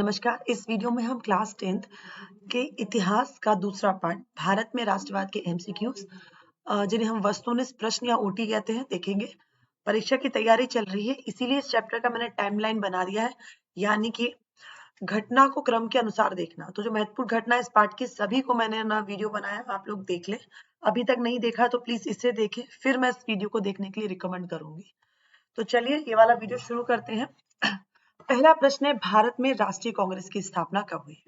नमस्कार। इस वीडियो में हम क्लास 10th के इतिहास का दूसरा पार्ट भारत में राष्ट्रवाद के एमसीक्यूज जिन्हें हम वस्तुनिष्ठ प्रश्न या ओटी कहते हैं देखेंगे। परीक्षा की तैयारी चल रही है, इसीलिए इस चैप्टर का मैंने टाइमलाइन बना दिया है, यानी कि घटना को क्रम के अनुसार देखना। तो जो महत्वपूर्ण घटना इस पार्ट की सभी को मैंने ना वीडियो बनाया, आप लोग देख लें। अभी तक नहीं देखा तो प्लीज इसे देखें, फिर मैं इस वीडियो को देखने के लिए रिकमेंड करूंगी। तो चलिए ये वाला वीडियो शुरू करते हैं। पहला प्रश्न है, भारत में राष्ट्रीय कांग्रेस की स्थापना कब हुई?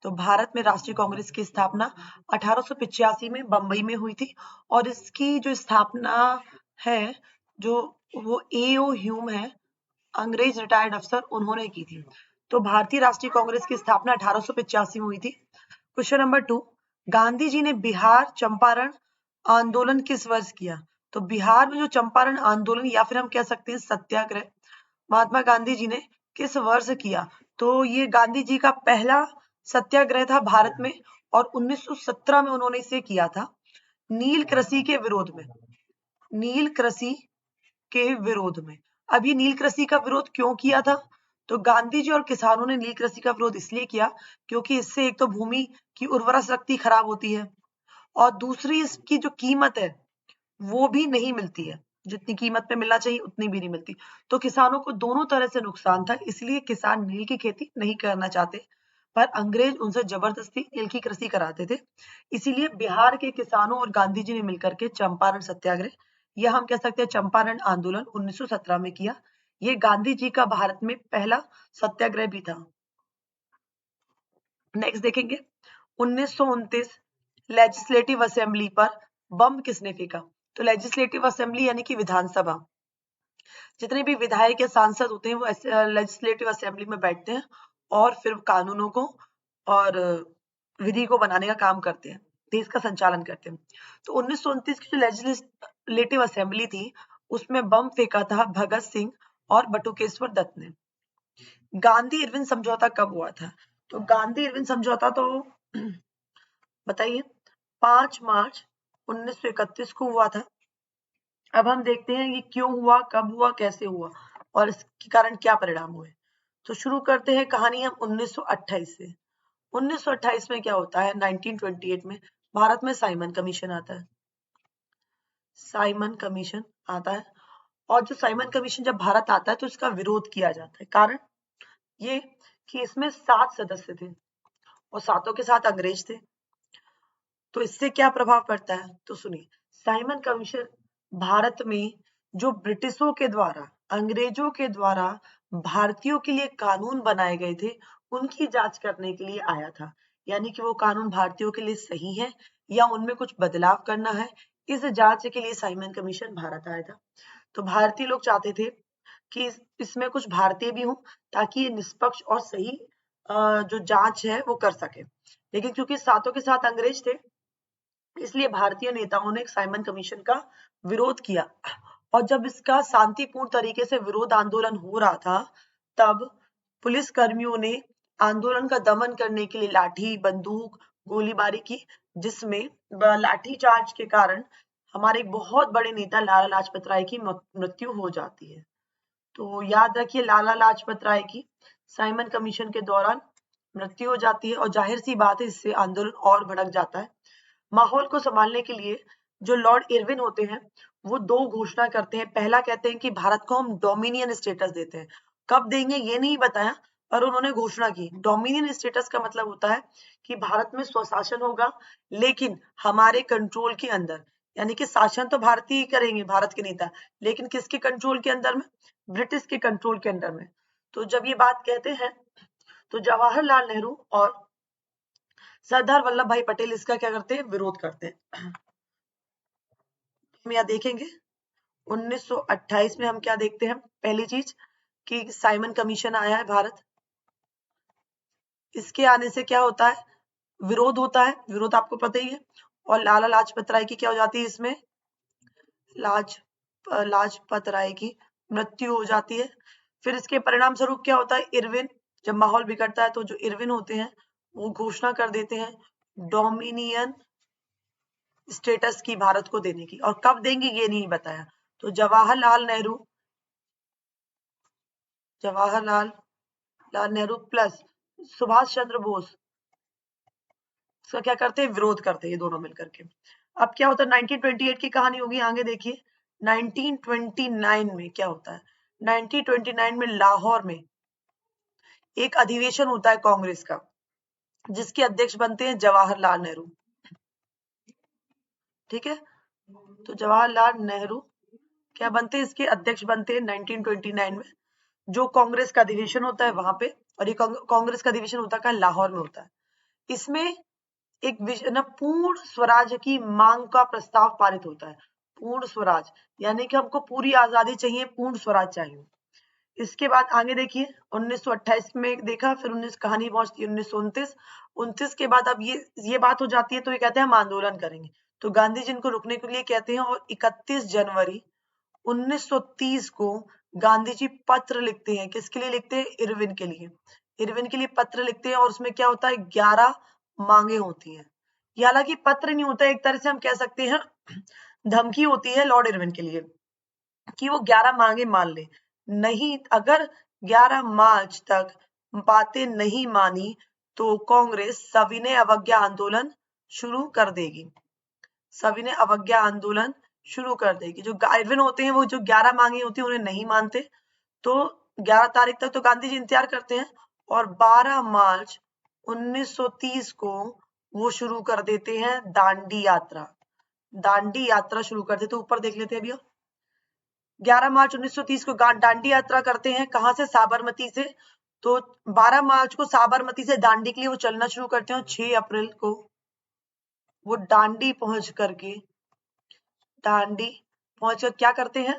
तो भारत में राष्ट्रीय कांग्रेस की स्थापना 1885 में बंबई में हुई थी, और इसकी जो स्थापना है, जो वो एओ ह्यूम है, अंग्रेज रिटायर्ड अफसर, उन्होंने की थी। तो भारतीय राष्ट्रीय कांग्रेस की स्थापना 1885 में हुई थी। क्वेश्चन नंबर 2, गांधी जी ने बिहार चंपारण आंदोलन किस वर्ष किया? तो बिहार में जो चंपारण आंदोलन, या फिर हम कह सकते हैं सत्याग्रह, महात्मा गांधी जी ने किस वर्ष किया? तो ये गांधी जी का पहला सत्याग्रह था भारत में, और 1917 में उन्होंने इसे किया था, नील कृषि के विरोध में। नील कृषि के विरोध में। अब ये नील कृषि का विरोध क्यों किया था? तो गांधी जी और किसानों ने नील कृषि का विरोध इसलिए किया क्योंकि इससे एक तो भूमि की उर्वरा शक्ति खराब होती है, और दूसरी इसकी जो कीमत है वो भी नहीं मिलती है, जितनी कीमत पे मिलना चाहिए उतनी भी नहीं मिलती। तो किसानों को दोनों तरह से नुकसान था, इसलिए किसान नील की खेती नहीं करना चाहते, पर अंग्रेज उनसे जबरदस्ती नील की कृषि कराते थे। इसीलिए बिहार के किसानों और गांधी जी ने मिलकर के चंपारण सत्याग्रह, या हम कह सकते हैं चंपारण आंदोलन 1917 में किया। ये गांधी जी का भारत में पहला सत्याग्रह भी था। नेक्स्ट देखेंगे, 1929 लेजिस्लेटिव असेंबली पर बम किसने फेंका? तो लेजिस्लेटिव असेंबली यानी कि विधानसभा, जितने भी विधायक या सांसद होते हैं वो लेजिस्लेटिव असेंबली में बैठते हैं और फिर कानूनों को और विधि को बनाने का काम करते हैं, देश का संचालन करते हैं। तो 1929 की जो लेजिस्लेटिव असेंबली थी, उसमें बम फेंका था भगत सिंह और बटुकेश्वर दत्त ने। गांधी इरविन समझौता कब हुआ था? तो गांधी इरविन समझौता तो बताइए, 5 मार्च 1931 को हुआ था। अब हम देखते हैं ये क्यों हुआ, कब हुआ, कैसे हुआ, और इसके कारण क्या परिणाम हुए। तो शुरू करते हैं कहानी हम 1928 से। 1928 में क्या होता है? 1928 में भारत में साइमन कमीशन आता है। साइमन कमीशन आता है, और जो साइमन कमीशन जब भारत आता है तो इसका विरोध किया जाता है। कारण ये कि इसमें 7 सदस्य थे और सातों के साथ अंग्रेज थे। तो इससे क्या प्रभाव पड़ता है? तो सुनिए, साइमन कमीशन भारत में जो ब्रिटिशों के द्वारा, अंग्रेजों के द्वारा भारतीयों के लिए कानून बनाए गए थे, उनकी जांच करने के लिए आया था। यानी कि वो कानून भारतीयों के लिए सही है या उनमें कुछ बदलाव करना है, इस जांच के लिए साइमन कमीशन भारत आया था। तो भारतीय लोग चाहते थे कि इसमें कुछ भारतीय भी हों, ताकि ये निष्पक्ष और सही जो जांच है वो कर सके। लेकिन क्योंकि सातों के साथ अंग्रेज थे, इसलिए भारतीय नेताओं ने साइमन कमीशन का विरोध किया। और जब इसका शांतिपूर्ण तरीके से विरोध आंदोलन हो रहा था, तब पुलिस कर्मियों ने आंदोलन का दमन करने के लिए लाठी, बंदूक, गोलीबारी की, जिसमें लाठी चार्ज के कारण हमारे एक बहुत बड़े नेता लाला लाजपत राय की मृत्यु हो जाती है। तो याद रखिए, लाला लाजपत राय की साइमन कमीशन के दौरान मृत्यु हो जाती है, और जाहिर सी बात है इससे आंदोलन और भड़क जाता है। माहौल को संभालने के लिए जो लॉर्ड इरविन होते हैं, वो 2 घोषणा करते हैं। पहला कहते हैं कि भारत को हम डोमिनियन स्टेटस देते हैं। कब देंगे ये नहीं बताया, पर उन्होंने घोषणा की। डोमिनियन स्टेटस का मतलब होता है कि भारत में स्वशासन होगा, लेकिन हमारे कंट्रोल के अंदर। यानी कि शासन तो भारतीय ही करेंगे, भारत के नेता, लेकिन किसके कंट्रोल के अंदर में? ब्रिटिश के कंट्रोल के अंदर में। तो जब ये बात कहते हैं, तो जवाहरलाल नेहरू और सरदार वल्लभ भाई पटेल इसका क्या करते हैं? विरोध करते हैं। हम यहाँ देखेंगे 1928 में हम क्या देखते हैं? पहली चीज कि साइमन कमीशन आया है भारत। इसके आने से क्या होता है? विरोध होता है, विरोध आपको पता ही है, और लाला लाजपत राय की क्या हो जाती है इसमें? लाजपत राय की मृत्यु हो जाती है। फिर इसके परिणाम स्वरूप क्या होता है? इरविन, जब माहौल बिगड़ता है तो जो इरविन होते हैं वो घोषणा कर देते हैं डोमिनियन स्टेटस की भारत को देने की, और कब देंगे ये नहीं बताया। तो जवाहरलाल नेहरू प्लस सुभाष चंद्र बोस इसका क्या करते हैं, विरोध करते हैं ये दोनों मिलकर के। अब क्या होता है 1928 की कहानी होगी, आगे देखिए 1929 में क्या होता है। 1929 में लाहौर में एक अधिवेशन होता है कांग्रेस का, जिसके अध्यक्ष बनते हैं जवाहरलाल नेहरू। ठीक है, तो जवाहरलाल नेहरू क्या बनते हैं, इसके अध्यक्ष बनते हैं 1929 में। जो कांग्रेस का अधिवेशन होता है वहां पे, और ये कांग्रेस का अधिवेशन होता है लाहौर में होता है। इसमें एक पूर्ण स्वराज की मांग का प्रस्ताव पारित होता है। पूर्ण स्वराज यानी कि हमको पूरी आजादी चाहिए, पूर्ण स्वराज चाहिए। इसके बाद आगे देखिए 1928 में देखा, फिर 19 कहानी पहुंचती है 1929। 29 के बाद अब ये बात हो जाती है, तो ये कहते हैं हम आंदोलन करेंगे। तो गांधी जी इनको रुकने के लिए कहते हैं, और 31 जनवरी 1930 को गांधी जी पत्र लिखते हैं। किसके लिए लिखते हैं, इरविन के लिए। इरविन के लिए पत्र लिखते हैं, और उसमें क्या होता है 11 मांगे होती हैं। ये हालांकि पत्र नहीं होता, एक तरह से हम कह सकते हैं धमकी होती है लॉर्ड इरविन के लिए कि वो 11 मांगे मान ले। नहीं, अगर 11 मार्च तक बातें नहीं मानी तो कांग्रेस सविनय अवज्ञा आंदोलन शुरू कर देगी। सविनय अवज्ञा आंदोलन शुरू कर देगी। जो इरविन होते हैं वो जो 11 मांगे होती है उन्हें नहीं मानते, तो 11 तारीख तक तो गांधी जी इंतजार करते हैं, और 12 मार्च 1930 को वो शुरू कर देते हैं दांडी यात्रा। दांडी यात्रा शुरू कर देते, ऊपर देख लेते हैं अभी। 11 मार्च 1930 को दांडी यात्रा करते हैं, कहां से, साबरमती से। तो 12 मार्च को साबरमती से दांडी के लिए वो चलना शुरू करते हैं, और 6 अप्रैल को वो दांडी पहुंच करके क्या करते हैं,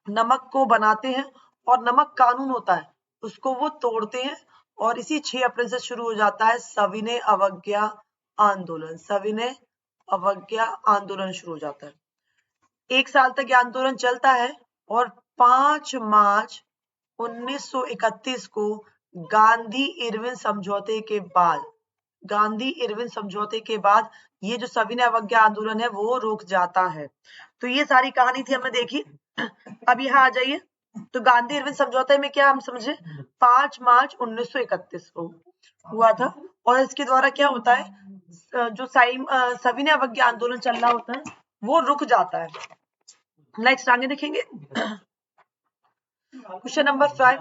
नमक को बनाते हैं, और नमक कानून होता है उसको वो तोड़ते हैं, और इसी 6 अप्रैल से शुरू हो जाता है सविनय अवज्ञा आंदोलन। सविनय अवज्ञा आंदोलन शुरू हो जाता है। 1 साल तक ये आंदोलन चलता है, और 5 मार्च 1931 को गांधी इरविन समझौते के बाद ये जो सविनय अवज्ञा आंदोलन है वो रुक जाता है। तो ये सारी कहानी थी, हमने देखी। अब यहाँ आ जाइए, तो गांधी इरविन समझौते में क्या हम समझे, 5 मार्च 1931 को हुआ था, और इसके द्वारा क्या होता है, जो सविनय अवज्ञा आंदोलन चल रहा होता है वो रुक जाता है। नेक्स्ट आगे देखेंगे क्वेश्चन नंबर 5,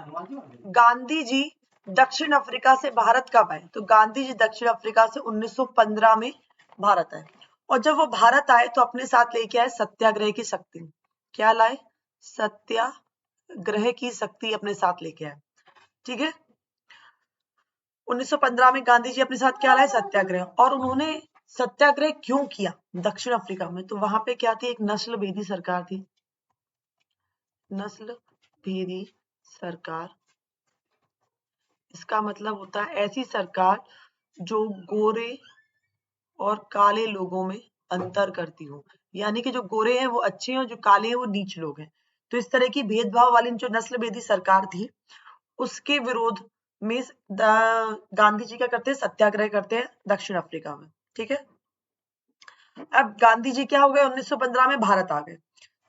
गांधी जी दक्षिण अफ्रीका से भारत कब आए। तो गांधी जी दक्षिण अफ्रीका से 1915 में भारत आए, और जब वो भारत आए तो अपने साथ लेके आए सत्याग्रह की शक्ति। क्या लाए, सत्याग्रह की शक्ति अपने साथ लेके आए। ठीक है, 1915 में गांधी जी अपने साथ क्या लाए, सत्याग्रह। और उन्होंने सत्याग्रह क्यों किया दक्षिण अफ्रीका में, तो वहां पे क्या थी, एक नस्ल भेदी सरकार थी। नस्ल भेदी सरकार, इसका मतलब होता है ऐसी सरकार जो गोरे और काले लोगों में अंतर करती हो, यानी कि जो गोरे हैं वो अच्छे हैं और जो काले हैं वो नीच लोग हैं। तो इस तरह की भेदभाव वाली जो नस्ल भेदी सरकार थी, उसके विरोध में गांधी जी क्या करते हैं, सत्याग्रह करते हैं दक्षिण अफ्रीका में। ठीक है, अब गांधी जी क्या हो गए, 1915 में भारत आ गए।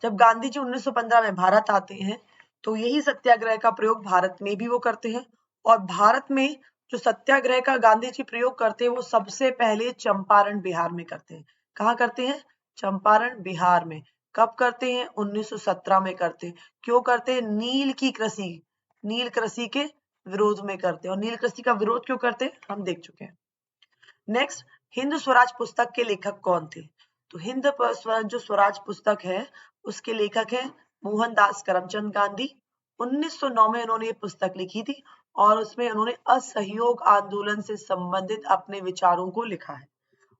जब गांधी जी 1915 में भारत आते हैं तो यही सत्याग्रह का प्रयोग भारत में भी वो करते हैं, और भारत में जो सत्याग्रह का गांधी जी प्रयोग करते हैं वो सबसे पहले चंपारण बिहार में करते हैं। कहाँ करते हैं, चंपारण बिहार में। कब करते हैं, 1917 में करते हैं। क्यों करते हैं, नील कृषि के विरोध में करते हैं। और नील कृषि का विरोध क्यों करते हैं हम देख चुके हैं। नेक्स्ट, हिंद स्वराज पुस्तक के लेखक कौन थे। तो हिंद स्वराज जो स्वराज पुस्तक है उसके लेखक हैं मोहनदास करमचंद गांधी। 1909 में उन्होंने ये पुस्तक लिखी थी, और उसमें उन्होंने असहयोग आंदोलन से संबंधित अपने विचारों को लिखा है।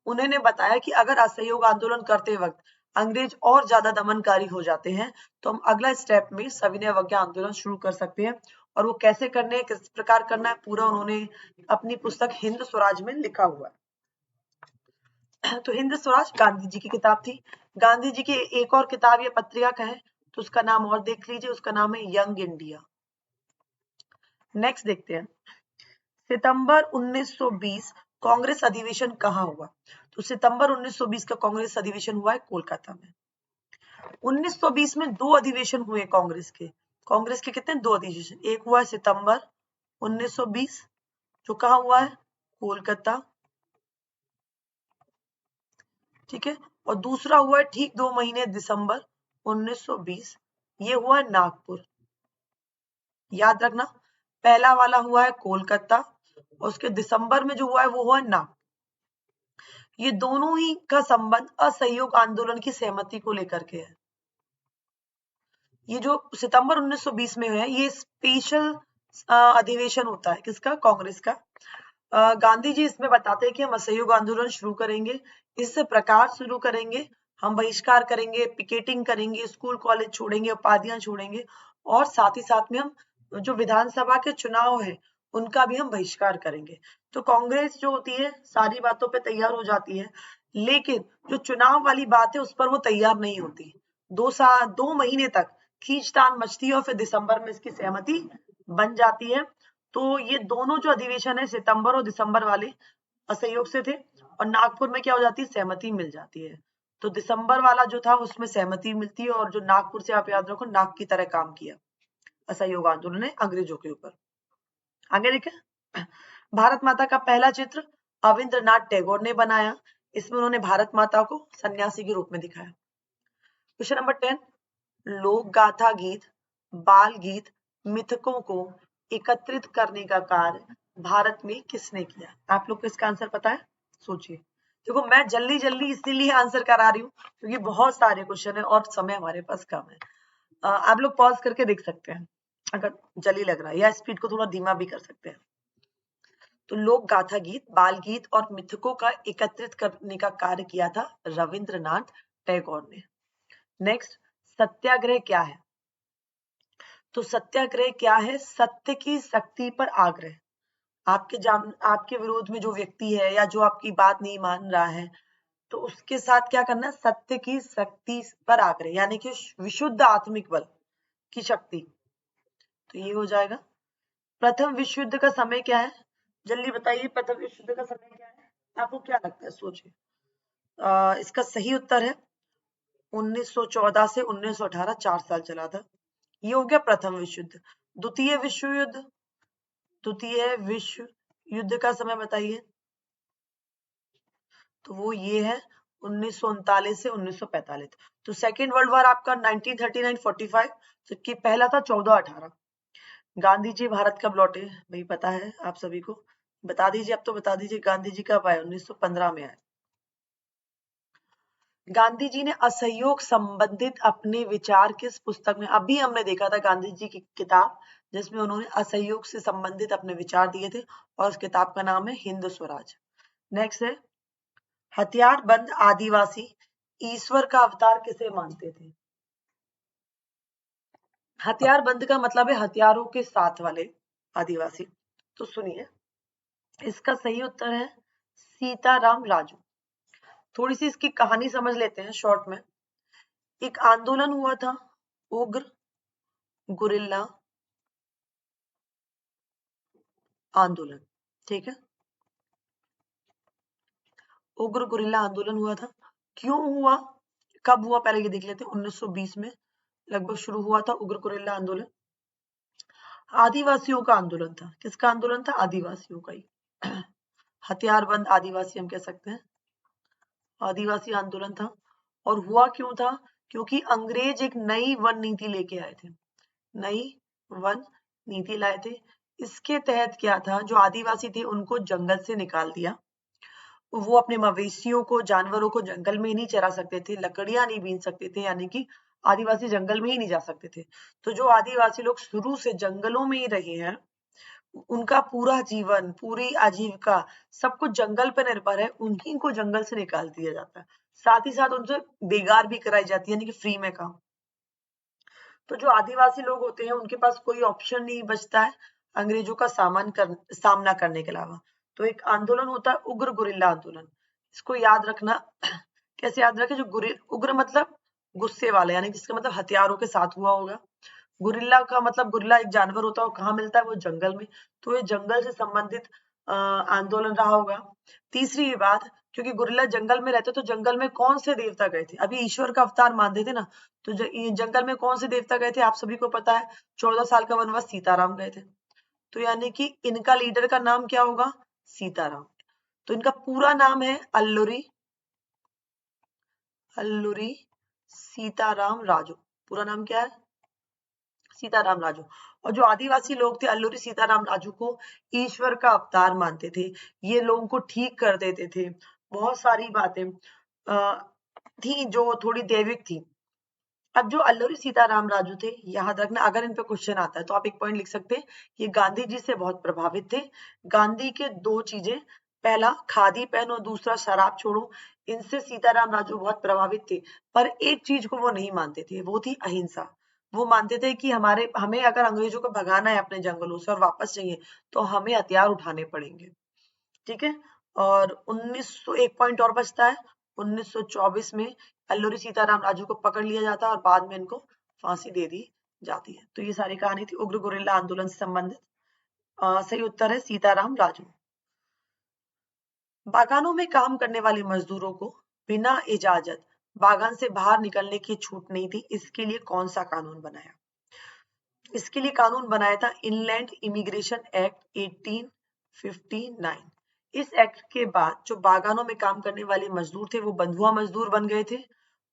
उन्होंने बताया कि अगर असहयोग आंदोलन करते वक्त अंग्रेज और ज्यादा दमनकारी हो जाते हैं तो हम अगला स्टेप में सविनय अवज्ञा आंदोलन शुरू कर सकते हैं, और वो कैसे करने हैं, किस प्रकार करना है, पूरा उन्होंने अपनी पुस्तक हिंद स्वराज में लिखा हुआ है। तो हिंद स्वराज गांधी जी की किताब थी। गांधी जी की एक और किताब या पत्रिका कहें तो उसका नाम और देख लीजिए, उसका नाम है यंग इंडिया। नेक्स्ट देखते हैं, सितंबर 1920 कांग्रेस अधिवेशन कहाँ हुआ। तो सितंबर 1920 का कांग्रेस अधिवेशन हुआ है कोलकाता में। 1920 में 2 अधिवेशन हुए कांग्रेस के कितने, 2 अधिवेशन। एक हुआ सितंबर 1920 जो कहाँ हुआ है, कोलकाता, ठीक है। और दूसरा हुआ है ठीक 2 महीने दिसंबर 1920, ये हुआ है नागपुर। याद रखना, पहला वाला हुआ है कोलकाता और उसके दिसंबर में जो हुआ है वो हुआ है नागपुर। ये दोनों ही का संबंध असहयोग आंदोलन की सहमति को लेकर के है। ये जो सितंबर 1920 में है ये स्पेशल अधिवेशन होता है, किसका, कांग्रेस का। गांधी जी इसमें बताते हैं कि हम असहयोग आंदोलन शुरू करेंगे, इस प्रकार शुरू करेंगे, हम बहिष्कार करेंगे, पिकेटिंग करेंगे, स्कूल कॉलेज छोड़ेंगे, उपाधियां छोड़ेंगे, और साथ ही साथ में हम जो विधानसभा के चुनाव है उनका भी हम बहिष्कार करेंगे। तो कांग्रेस जो होती है सारी बातों पे तैयार हो जाती है, लेकिन जो चुनाव वाली बात है उस पर वो तैयार नहीं होती। 2 महीने तक खींचतान मचती है और फिर दिसंबर में इसकी सहमति बन जाती है। तो ये दोनों जो अधिवेशन है सितंबर और दिसंबर वाले असहयोग से थे, और नागपुर में क्या हो जाती है, सहमति मिल जाती है। तो दिसंबर वाला जो था उसमें सहमति मिलती है, और जो नागपुर से, आप याद रखो, नाग की तरह काम किया असहयोग आंदोलन ने अंग्रेजों के ऊपर। आगे देखें, भारत माता का पहला चित्र रविंद्रनाथ टैगोर ने बनाया, इसमें उन्होंने भारत माता को सन्यासी के रूप में दिखाया। क्वेश्चन नंबर 10, लोक गाथा गीत, बाल गीत, मिथकों को एकत्रित करने का कार्य भारत में किसने किया। आप लोग को इसका आंसर पता है, सोचिए। देखो मैं जल्दी जल्दी इसीलिए आंसर करा रही हूँ क्योंकि बहुत सारे क्वेश्चन है और समय हमारे पास कम है। आप लोग पॉज करके देख सकते हैं अगर जल्दी लग रहा है, या स्पीड को थोड़ा धीमा भी कर सकते हैं। तो लोक गाथा गीत, बाल गीत और मिथकों का एकत्रित करने का कार्य किया था रविंद्रनाथ टैगोर ने। नेक्स्ट, सत्याग्रह क्या है। तो सत्याग्रह क्या है, सत्य की शक्ति पर आग्रह। आपके विरोध में जो व्यक्ति है या जो आपकी बात नहीं मान रहा है, तो उसके साथ क्या करना, सत्य की शक्ति पर आग्रह, यानी कि विशुद्ध आत्मिक बल की शक्ति। तो ये हो जाएगा। प्रथम विश्व युद्ध का समय क्या है, जल्दी बताइए, प्रथम विश्व युद्ध का समय क्या है, आपको क्या लगता है, सोचिए। इसका सही उत्तर है 1914 से 1918, 4 साल चला था। ये हो गया प्रथम विश्व युद्ध। द्वितीय विश्व युद्ध, द्वितीय विश्व युद्ध का समय बताइए। तो वो ये है 1939 से 1945। तो सेकेंड वर्ल्ड वॉर आपका 1939-45, जबकि पहला था 14-18। गांधी जी भारत कब लौटे, भाई पता है आप सभी को, बता दीजिए, अब तो बता दीजिए, गांधी जी कब आए, 1915 में आए। गांधी जी ने असहयोग संबंधित अपने विचार किस पुस्तक में, अभी हमने देखा था गांधी जी की किताब जिसमें उन्होंने असहयोग से संबंधित अपने विचार दिए थे, और उस किताब का नाम है हिंद स्वराज। नेक्स्ट है, हथियारबंद आदिवासी ईश्वर का अवतार किसे मानते थे। हथियारबंद का मतलब है हथियारों के साथ वाले आदिवासी। तो सुनिए, इसका सही उत्तर है सीताराम राजू। थोड़ी सी इसकी कहानी समझ लेते हैं शॉर्ट में। एक आंदोलन हुआ था, उग्र गुरिल्ला आंदोलन, ठीक है। उग्र गुरिल्ला आंदोलन हुआ था, क्यों हुआ, कब हुआ, पहले ये देख लेते हैं। 1920 में लगभग शुरू हुआ था उग्र गुरिल्ला आंदोलन। आदिवासियों का आंदोलन था, किसका आंदोलन था, आदिवासियों का ही। हथियारबंद आदिवासी हम कह सकते हैं, आदिवासी आंदोलन था। और हुआ क्यों था, क्योंकि अंग्रेज एक नई वन नीति लेके आए थे, नई वन नीति लाए थे। इसके तहत क्या था, जो आदिवासी थे उनको जंगल से निकाल दिया, वो अपने मवेशियों को, जानवरों को जंगल में ही नहीं चरा सकते थे, लकड़ियां नहीं बीन सकते थे, यानी कि आदिवासी जंगल में ही नहीं जा सकते थे। तो जो आदिवासी लोग शुरू से जंगलों में ही रहे हैं, उनका पूरा जीवन, पूरी आजीविका, सब कुछ जंगल पर निर्भर है, उन्हीं को जंगल से निकाल दिया जाता है। साथ ही साथ उनसे बेगार भी कराई जाती है, यानी कि फ्री में काम। तो जो आदिवासी लोग होते हैं उनके पास कोई ऑप्शन नहीं बचता है अंग्रेजों का सामना करने के अलावा। तो एक आंदोलन होता है उग्र गुरिल्ला आंदोलन, इसको याद रखना। कैसे याद रखें, जो उग्र मतलब गुस्से वाला, यानी जिसका मतलब हथियारों के साथ हुआ होगा। गुरिल्ला का मतलब, गुरिल्ला एक जानवर होता है, वो कहाँ मिलता है, वो जंगल में। तो ये जंगल से संबंधित आंदोलन रहा होगा। तीसरी बात, क्योंकि गुरिल्ला जंगल में रहते, तो जंगल में कौन से देवता गए थे, अभी ईश्वर का अवतार मानते थे ना, तो जंगल में कौन से देवता गए थे, आप सभी को पता है, 14 साल का वनवास सीताराम गए थे। तो यानी कि इनका लीडर का नाम क्या होगा? सीताराम। तो इनका पूरा नाम है अल्लूरी सीताराम राजू। पूरा नाम क्या है? सीताराम राजू। और जो आदिवासी लोग थे अल्लूरी सीताराम राजू को ईश्वर का अवतार मानते थे। ये लोगों को ठीक कर देते थे। बहुत सारी बातें थी जो थोड़ी दैविक थी। अब जो अल्लूरी सीताराम राजू थे, याद रखना अगर इन पे क्वेश्चन आता है तो आप एक पॉइंट लिख सकते हैं, ये गांधी जी से बहुत प्रभावित थे। गांधी के दो चीजें, पहला खादी पहनो, दूसरा शराब छोड़ो, इनसे सीताराम राजू बहुत प्रभावित थे। पर एक चीज को वो नहीं मानते थे, वो थी अहिंसा। वो मानते थे कि हमें अगर अंग्रेजों को भगाना है अपने जंगलों से और वापस चाहिए तो हमें हथियार उठाने पड़ेंगे। ठीक है। और 1900 एक पॉइंट और बचता है। 1924 में अल्लूरी सीताराम राजू को पकड़ लिया जाता है और बाद में इनको फांसी दे दी जाती है। तो ये सारी कहानी थी उग्र गुरिल्ला आंदोलन से संबंधित। सही उत्तर है सीताराम राजू। बागानों में काम करने वाले मजदूरों को बिना इजाजत बागान से बाहर निकलने की छूट नहीं थी। इसके लिए कौन सा कानून बनाया? इसके लिए कानून बनाया था इनलैंड इमिग्रेशन एक्ट 1859। इस एक्ट के बाद जो बागानों में काम करने वाले मजदूर थे वो बंधुआ मजदूर बन गए थे।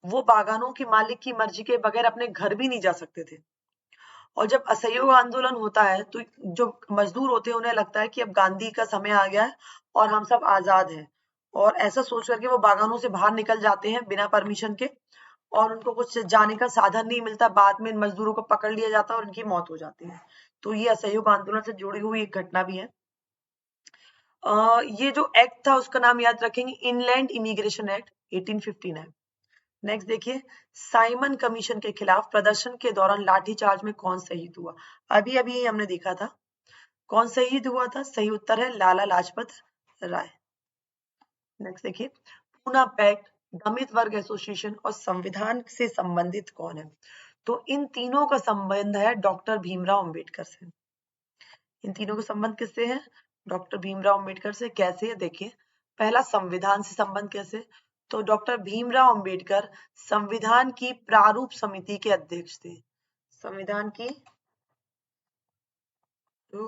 वो बागानों के मालिक की मर्जी के बगैर अपने घर भी नहीं जा सकते थे। और जब असहयोग आंदोलन होता है तो जो मजदूर होते हैं उन्हें लगता है कि अब गांधी का समय आ गया है और हम सब आजाद हैं, और ऐसा सोच करके वो बागानों से बाहर निकल जाते हैं बिना परमिशन के, और उनको कुछ जाने का साधन नहीं मिलता। बाद में इन मजदूरों को पकड़ लिया जाता है और इनकी मौत हो जाती है। तो ये असहयोग आंदोलन से जुड़ी हुई एक घटना भी है। ये जो एक्ट था उसका नाम याद रखेंगे, इनलैंड इमिग्रेशन एक्ट 1859। नेक्स्ट देखिए, साइमन कमीशन के खिलाफ प्रदर्शन के दौरान लाठीचार्ज में कौन शहीद हुआ? अभी अभी हमने देखा था, कौन शहीद हुआ था? सही उत्तर है लाला लाजपत राय। नेक्स्ट देखिए, पूना पैक्ट, दलित वर्ग एसोसिएशन और संविधान से संबंधित कौन है? तो इन तीनों का संबंध है डॉक्टर भीमराव अंबेडकर से। इन तीनों का संबंध किससे है? डॉक्टर भीमराव अंबेडकर से। कैसे? देखिए, पहला संविधान से संबंध कैसे? तो डॉक्टर भीमराव अंबेडकर संविधान की प्रारूप समिति के अध्यक्ष थे। संविधान की जो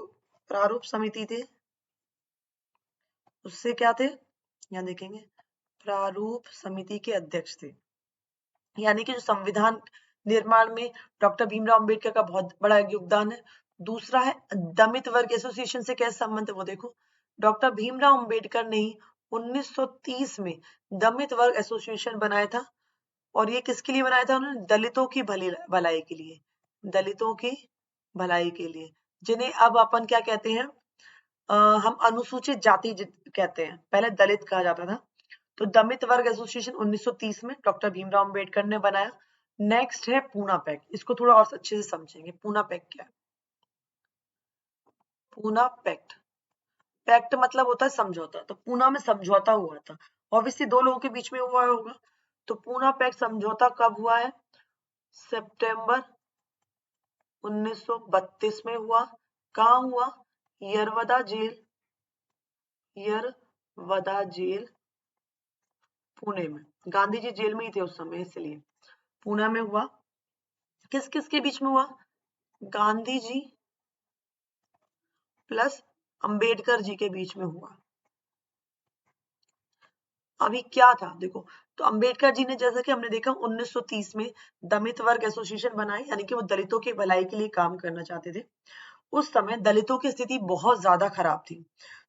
प्रारूप समिति थे उससे क्या थे? यहाँ देखेंगे, प्रारूप समिति के अध्यक्ष थे। यानी कि जो संविधान निर्माण में डॉक्टर भीमराव अंबेडकर का बहुत बड़ा योगदान है। दूसरा है दलित वर्ग एसोसिएशन से क्या संबंध है वो देखो, डॉक्टर भीमराव अंबेडकर ने 1930 में दलित वर्ग एसोसिएशन बनाया था। और ये किसके लिए बनाया था उन्होंने? दलितों की भलाई के लिए। दलितों की भलाई के लिए, जिन्हें अब अपन क्या कहते हैं, हम अनुसूचित जाति कहते हैं, पहले दलित कहा जाता था। तो दलित वर्ग एसोसिएशन 1930 में डॉक्टर भीमराव अंबेडकर ने बनाया। नेक्स्ट है पूना पैक्ट, इसको थोड़ा और अच्छे से समझेंगे। पूना पैक्ट क्या है? पूना पैक्ट, पैक्ट मतलब होता है समझौता। तो पूना में समझौता हुआ था, ऑब्वियसली दो लोगों के बीच में हुआ होगा। तो पूना पैक्ट समझौता कब हुआ है? सितंबर 1932 में हुआ। कहाँ हुआ? यरवदा जेल, यरवदा जेल पुणे में। गांधी जी जेल में ही थे उस समय, इसलिए पुणे में हुआ। किस किस के बीच में हुआ? गांधी जी प्लस अंबेडकर जी के बीच में हुआ। अभी क्या था देखो, तो अंबेडकर जी ने, जैसा कि हमने देखा 1930 में दलित वर्ग एसोसिएशन बनाए, यानी कि वो दलितों की भलाई के लिए काम करना चाहते थे। उस समय दलितों की स्थिति बहुत ज्यादा खराब थी।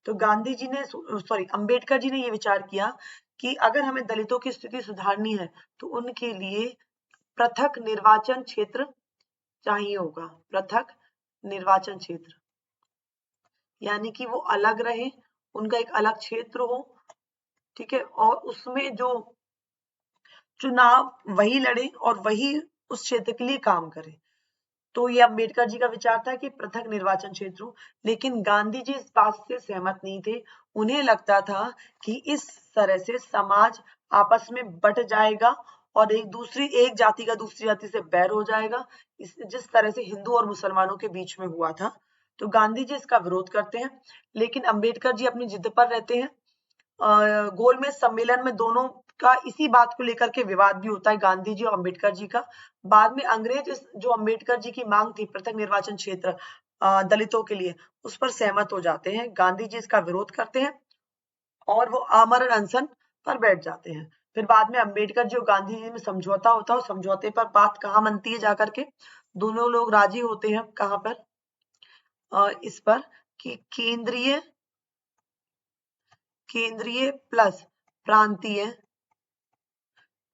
तो गांधी जी ने, सॉरी, अंबेडकर जी ने ये विचार किया कि अगर हमें दलितों की स्थिति सुधारनी है तो उनके लिए पृथक निर्वाचन क्षेत्र चाहिए होगा। पृथक निर्वाचन क्षेत्र यानी कि वो अलग रहे, उनका एक अलग क्षेत्र हो। ठीक है। और उसमें जो चुनाव वही लड़े और वही उस क्षेत्र के लिए काम करे। तो ये अंबेडकर जी का विचार था कि पृथक निर्वाचन क्षेत्र हो। लेकिन गांधी जी इस बात से सहमत नहीं थे। उन्हें लगता था कि इस तरह से समाज आपस में बट जाएगा और एक जाति का दूसरी जाति से बैर हो जाएगा, जिस तरह से हिंदू और मुसलमानों के बीच में हुआ था। तो गांधी जी इसका विरोध करते हैं, लेकिन अंबेडकर जी अपनी जिद पर रहते हैं। गोलमेज सम्मेलन में दोनों का इसी बात को लेकर के विवाद भी होता है, गांधी जी और अंबेडकर जी का। बाद में अंग्रेज जो अंबेडकर जी की मांग थी पृथक निर्वाचन क्षेत्र, दलितों के लिए, उस पर सहमत हो जाते हैं। गांधी जी इसका विरोध करते हैं और वो आमरण अनशन पर बैठ जाते हैं। फिर बाद में अंबेडकर जो गांधी जी में समझौता होता है, समझौते पर बात कहाँ बनती है जाकर के, दोनों लोग राजी होते हैं कहाँ पर, इस पर कि केंद्रीय प्लस प्रांतीय,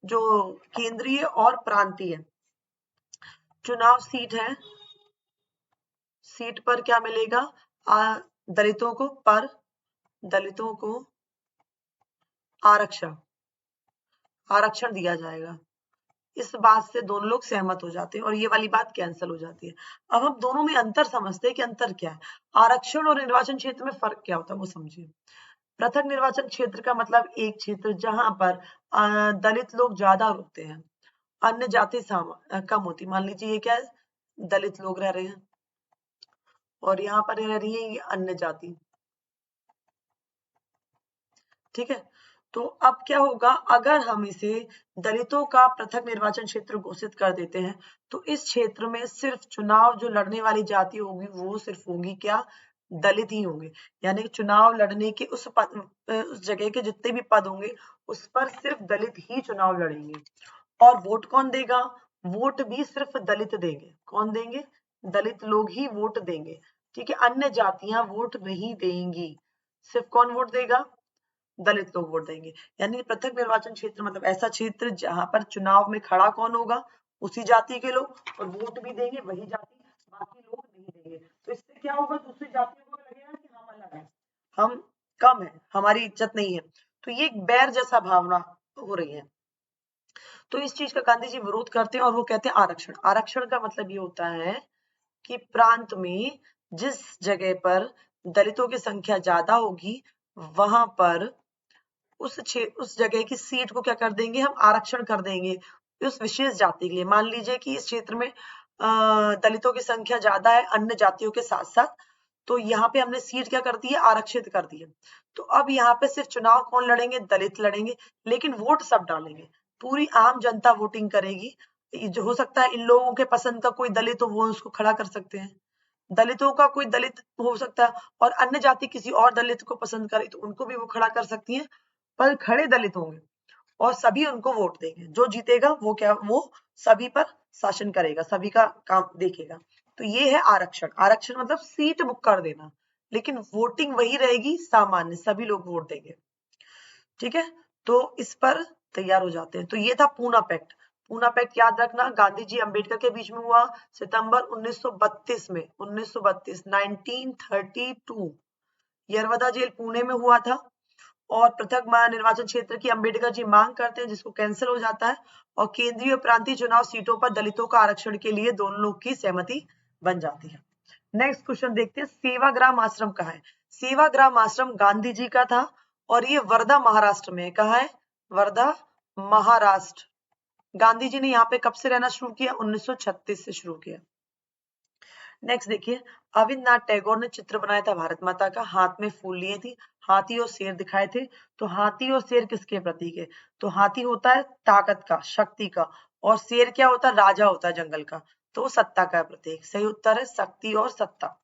जो केंद्रीय और प्रांतीय चुनाव सीट पर क्या मिलेगा, दलितों को आरक्षण दिया जाएगा। इस बात से दोनों लोग सहमत हो जाते हैं और ये वाली बात कैंसिल हो जाती है। अब हम दोनों में अंतर समझते हैं कि अंतर क्या है। आरक्षण और निर्वाचन क्षेत्र में फर्क क्या होता है वो समझिए। पृथक निर्वाचन क्षेत्र का मतलब एक क्षेत्र जहां पर दलित लोग ज्यादा होते हैं, अन्य जाति कम होती। मान लीजिए ये क्या है, दलित लोग रह रहे हैं और यहाँ पर रह रही है ये अन्य जाति, ठीक है। तो अब क्या होगा, अगर हम इसे दलितों का पृथक निर्वाचन क्षेत्र घोषित कर देते हैं तो इस क्षेत्र में सिर्फ चुनाव जो लड़ने वाली जाति होगी वो सिर्फ होगी क्या, दलित ही होंगे। यानी कि चुनाव लड़ने के उस जगह के जितने भी पद होंगे उस पर सिर्फ दलित ही चुनाव लड़ेंगे। और वोट कौन देगा, वोट भी सिर्फ दलित देंगे। कौन देंगे, दलित लोग ही वोट देंगे, ठीक है। अन्य जातियां वोट नहीं देंगी, सिर्फ कौन वोट देगा, दलित लोग वोट देंगे। यानी पृथक निर्वाचन क्षेत्र मतलब ऐसा क्षेत्र जहां पर चुनाव में खड़ा कौन होगा, उसी जाति के लोग, और वोट भी देंगे वही जाति, बाकी लोग नहीं देंगे। तो इससे क्या होगा, दूसरी जातियों को लगेगा कि हम अलग हैं, हम कम है, हमारी इज्जत नहीं है। तो ये एक बैर जैसा भावना हो रही है। तो इस चीज का गांधी जी विरोध करते हैं और वो कहते हैं आरक्षण। आरक्षण का मतलब ये होता है कि प्रांत में जिस जगह पर दलितों की संख्या ज्यादा होगी वहां पर उस जगह की सीट को क्या कर देंगे, हम आरक्षण कर देंगे उस विशेष जाति के लिए। मान लीजिए कि इस क्षेत्र में दलितों की संख्या ज्यादा है अन्य जातियों के साथ साथ, तो यहाँ पे हमने सीट क्या कर दी है, आरक्षित कर दी है। तो अब यहाँ पे सिर्फ चुनाव कौन लड़ेंगे, दलित लड़ेंगे, लेकिन वोट सब डालेंगे, पूरी आम जनता वोटिंग करेगी। जो हो सकता है इन लोगों के पसंद का कोई दलित हो वो उसको खड़ा कर सकते हैं, दलितों का कोई दलित हो सकता है और अन्य जाति किसी और दलित को पसंद करे तो उनको भी वो खड़ा कर सकती है, पर खड़े दलित होंगे और सभी उनको वोट देंगे। जो जीतेगा वो क्या, वो सभी पर शासन करेगा, सभी का काम देखेगा। तो ये है आरक्षण। आरक्षण मतलब सीट बुक कर देना, लेकिन वोटिंग वही रहेगी सामान्य, सभी लोग वोट देंगे, ठीक है। तो इस पर तैयार हो जाते हैं। तो ये था पूना पैक्ट। पूना पैक्ट याद रखना, गांधी जी अंबेडकर के बीच में हुआ सितंबर 1932 में, 1932 यरवदा जेल पुणे में हुआ था। और पृथक निर्वाचन क्षेत्र की अंबेडकर जी मांग करते हैं जिसको कैंसिल हो जाता है, और केंद्रीय और प्रांतीय चुनाव सीटों पर दलितों का आरक्षण के लिए दोनों लोग की सहमति बन जाती है। नेक्स्ट क्वेश्चन देखते हैं, सेवाग्राम आश्रम कहाँ है। सेवाग्राम आश्रम गांधी जी का था और ये वर्धा महाराष्ट्र में, कहा है, वर्धा महाराष्ट्र। गांधी जी ने यहाँ पे कब से रहना शुरू किया, 1936 से शुरू किया। नेक्स्ट देखिए, रविन्द्रनाथ टैगोर ने चित्र बनाया था भारत माता का, हाथ में फूल लिए थी, हाथी और शेर दिखाए थे। तो हाथी और शेर किसके प्रतीक है, तो हाथी होता है ताकत का, शक्ति का, और शेर क्या होता है, राजा होता है जंगल का, तो सत्ता का प्रतीक। सही उत्तर है शक्ति और सत्ता।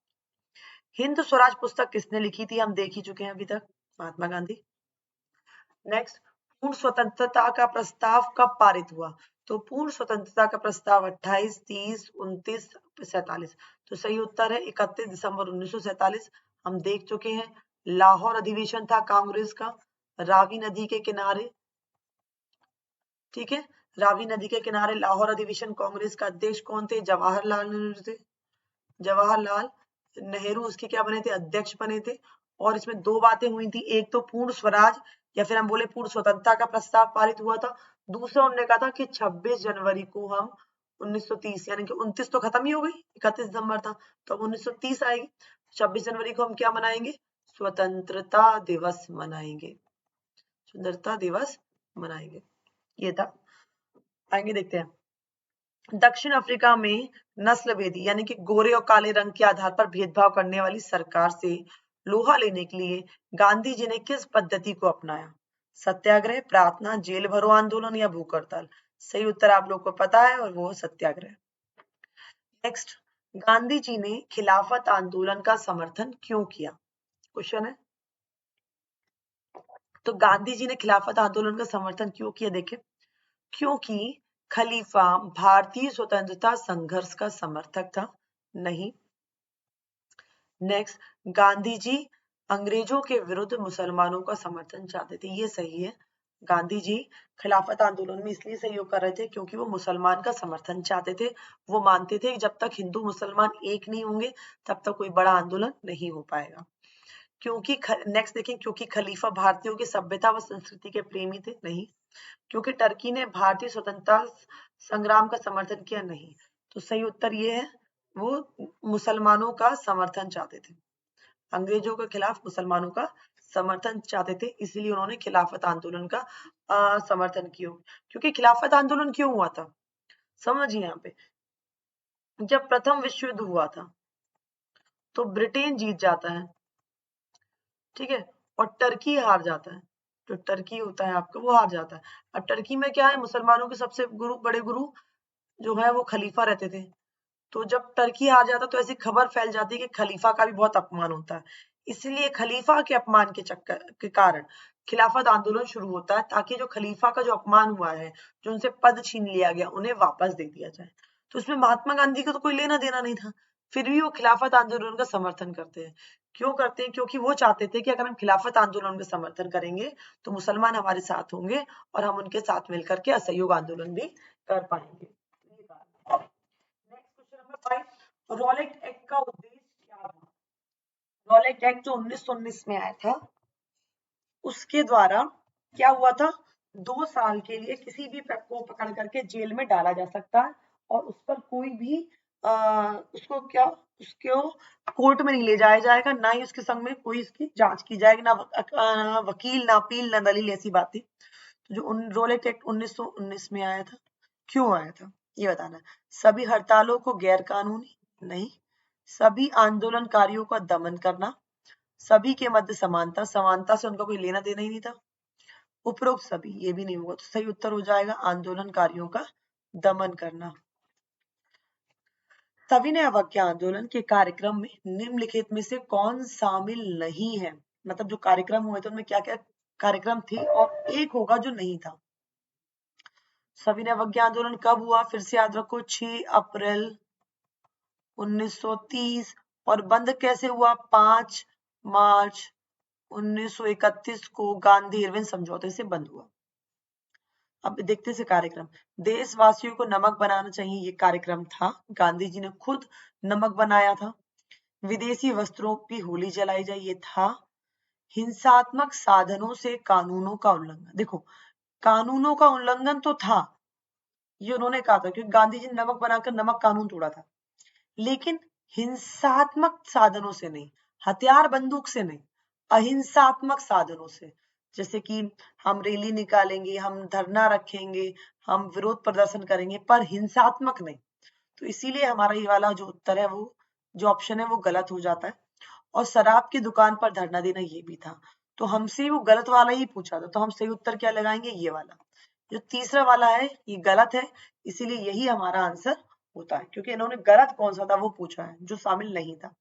हिंद स्वराज पुस्तक किसने लिखी थी, हम देख ही चुके हैं अभी तक, महात्मा गांधी। नेक्स्ट, पूर्ण स्वतंत्रता का प्रस्ताव कब पारित हुआ, तो पूर्ण स्वतंत्रता का प्रस्ताव 28, 30, 29, 47। तो सही उत्तर है 31 दिसंबर 1947। हम देख चुके हैं, लाहौर अधिवेशन था कांग्रेस का, रावी नदी के किनारे, ठीक है। रावी नदी के किनारे लाहौर अधिवेशन, कांग्रेस का अध्यक्ष कौन थे, जवाहरलाल नेहरू थे, जवाहरलाल नेहरू उसके क्या बने थे, अध्यक्ष बने थे। और इसमें दो बातें हुई थी, एक तो पूर्ण स्वराज या फिर हम बोले पूर्ण स्वतंत्रता का प्रस्ताव पारित हुआ था, दूसरा उन्होंने कहा था कि 26 जनवरी को हम 1930, यानी कि 29 तो खत्म ही हो गई, 31 दिसंबर था, तो अब 1930 आएगी, 26 जनवरी को हम क्या मनाएंगे, स्वतंत्रता दिवस मनाएंगे, स्वतंत्रता दिवस मनाएंगे। ये था, आगे देखते हैं। दक्षिण अफ्रीका में नस्लभेदी यानी कि गोरे और काले रंग के आधार पर भेदभाव करने वाली सरकार से लोहा लेने के लिए गांधी जी ने किस पद्धति को अपनाया, सत्याग्रह, प्रार्थना, जेल भरो आंदोलन या भूख हड़ताल। सही उत्तर आप लोग को पता है और वो सत्याग्रह। नेक्स्ट, गांधी जी ने खिलाफत आंदोलन का समर्थन क्यों किया? क्वेश्चन है। तो गांधी जी ने खिलाफत आंदोलन का समर्थन क्यों किया? देखें, क्योंकि खलीफा भारतीय स्वतंत्रता संघर्ष का समर्थक था? नहीं। नेक्स्ट, गांधी जी अंग्रेजों के विरुद्ध मुसलमानों का समर्थन चाहते थे? ये सही है। गांधी जी खिलाफत आंदोलन में इसलिए सहयोग कर रहे थे क्योंकि वो मुसलमान का समर्थन चाहते थे। वो मानते थे कि जब तक हिंदू मुसलमान एक नहीं होंगे तब तक कोई बड़ा आंदोलन नहीं हो पाएगा। क्योंकि नेक्स्ट देखें, क्योंकि खलीफा भारतीयों की सभ्यता व संस्कृति के प्रेमी थे? नहीं। क्योंकि टर्की ने भारतीय स्वतंत्रता संग्राम का समर्थन किया? नहीं। तो सही उत्तर ये है, वो मुसलमानों का समर्थन चाहते थे, अंग्रेजों के खिलाफ मुसलमानों का समर्थन चाहते थे, इसलिए उन्होंने खिलाफत आंदोलन का समर्थन किया। क्योंकि खिलाफत आंदोलन क्यों हुआ था, समझिए यहाँ पे। जब प्रथम विश्व युद्ध हुआ था तो ब्रिटेन जीत जाता है, ठीक है, और टर्की हार जाता है। जो टर्की होता है आपका, वो हार जाता है। अब टर्की में क्या है, मुसलमानों के सबसे बड़े गुरु जो है वो खलीफा रहते थे। तो जब टर्की हार जाता तो ऐसी खबर फैल जाती है कि खलीफा का भी बहुत अपमान होता है, इसलिए खलीफा के अपमान के चक्कर के कारण खिलाफत आंदोलन शुरू होता है, ताकि जो खलीफा का जो अपमान हुआ है, जो उनसे पद छीन लिया गया, उन्हें वापस दे दिया जाए। तो इसमें महात्मा गांधी का तो कोई लेना देना नहीं था, फिर भी वो खिलाफत आंदोलन का समर्थन करते हैं। क्यों करते हैं? क्योंकि वो चाहते थे कि अगर हम खिलाफत आंदोलन का समर्थन करेंगे तो मुसलमान हमारे साथ होंगे और हम उनके साथ मिलकर के असहयोग आंदोलन भी कर पाएंगे। Next question number 5, Rowlatt act का उद्देश्य क्या था? रॉलेट एक्ट जो 1919 में आया था, उसके द्वारा क्या हुआ था, 2 साल के लिए किसी भी को पकड़ करके जेल में डाला जा सकता है और उस पर कोई भी उसको कोर्ट में नहीं ले जाया जाएगा, ना ही उसके संग में कोई इसकी जांच की जाएगी, ना वकील, ना अपील, ना दलील, ऐसी बातें। तो जो रॉलेट एक्ट 1919 में आया था, क्यों आया था ये बताना। सभी हड़तालों को गैर कानूनी? नहीं। सभी आंदोलनकारियों का दमन करना, सभी के मध्य समानता, समानता से उनका कोई लेना देना ही नहीं था, उपरोक्त सभी, ये भी नहीं होगा। तो सही उत्तर हो जाएगा आंदोलनकारियों का दमन करना। सविनय अवज्ञा आंदोलन के कार्यक्रम में निम्नलिखित में से कौन शामिल नहीं है? मतलब जो कार्यक्रम हुए थे उनमें क्या क्या कार्यक्रम थे और एक होगा जो नहीं था। सविनय अवज्ञा आंदोलन कब हुआ? फिर से याद रखो, 6 अप्रैल 1930। और बंद कैसे हुआ? 5 मार्च 1931 को गांधी इरविन समझौते से बंद हुआ। अब देखते से कार्यक्रम, देशवासियों को नमक बनाना चाहिए, ये कार्यक्रम था, गांधी जी ने खुद नमक बनाया था। विदेशी वस्त्रों की होली जलाई जाए, ये था। हिंसात्मक साधनों से कानूनों का उल्लंघन, देखो कानूनों का उल्लंघन तो था, ये उन्होंने कहा था, क्योंकि गांधी जी ने नमक बनाकर नमक कानून तोड़ा था, लेकिन हिंसात्मक साधनों से नहीं, हथियार बंदूक से नहीं, अहिंसात्मक साधनों से। जैसे कि हम रैली निकालेंगे, हम धरना रखेंगे, हम विरोध प्रदर्शन करेंगे, पर हिंसात्मक नहीं। तो इसीलिए हमारा ये वाला जो उत्तर है, वो जो ऑप्शन है वो गलत हो जाता है। और शराब की दुकान पर धरना देना, ये भी था। तो हमसे वो गलत वाला ही पूछा था, तो हम सही उत्तर क्या लगाएंगे? ये वाला। जो तीसरा वाला है ये गलत है, इसीलिए यही हमारा आंसर होता है, क्योंकि इन्होंने गलत कौन सा था वो पूछा है, जो शामिल नहीं था।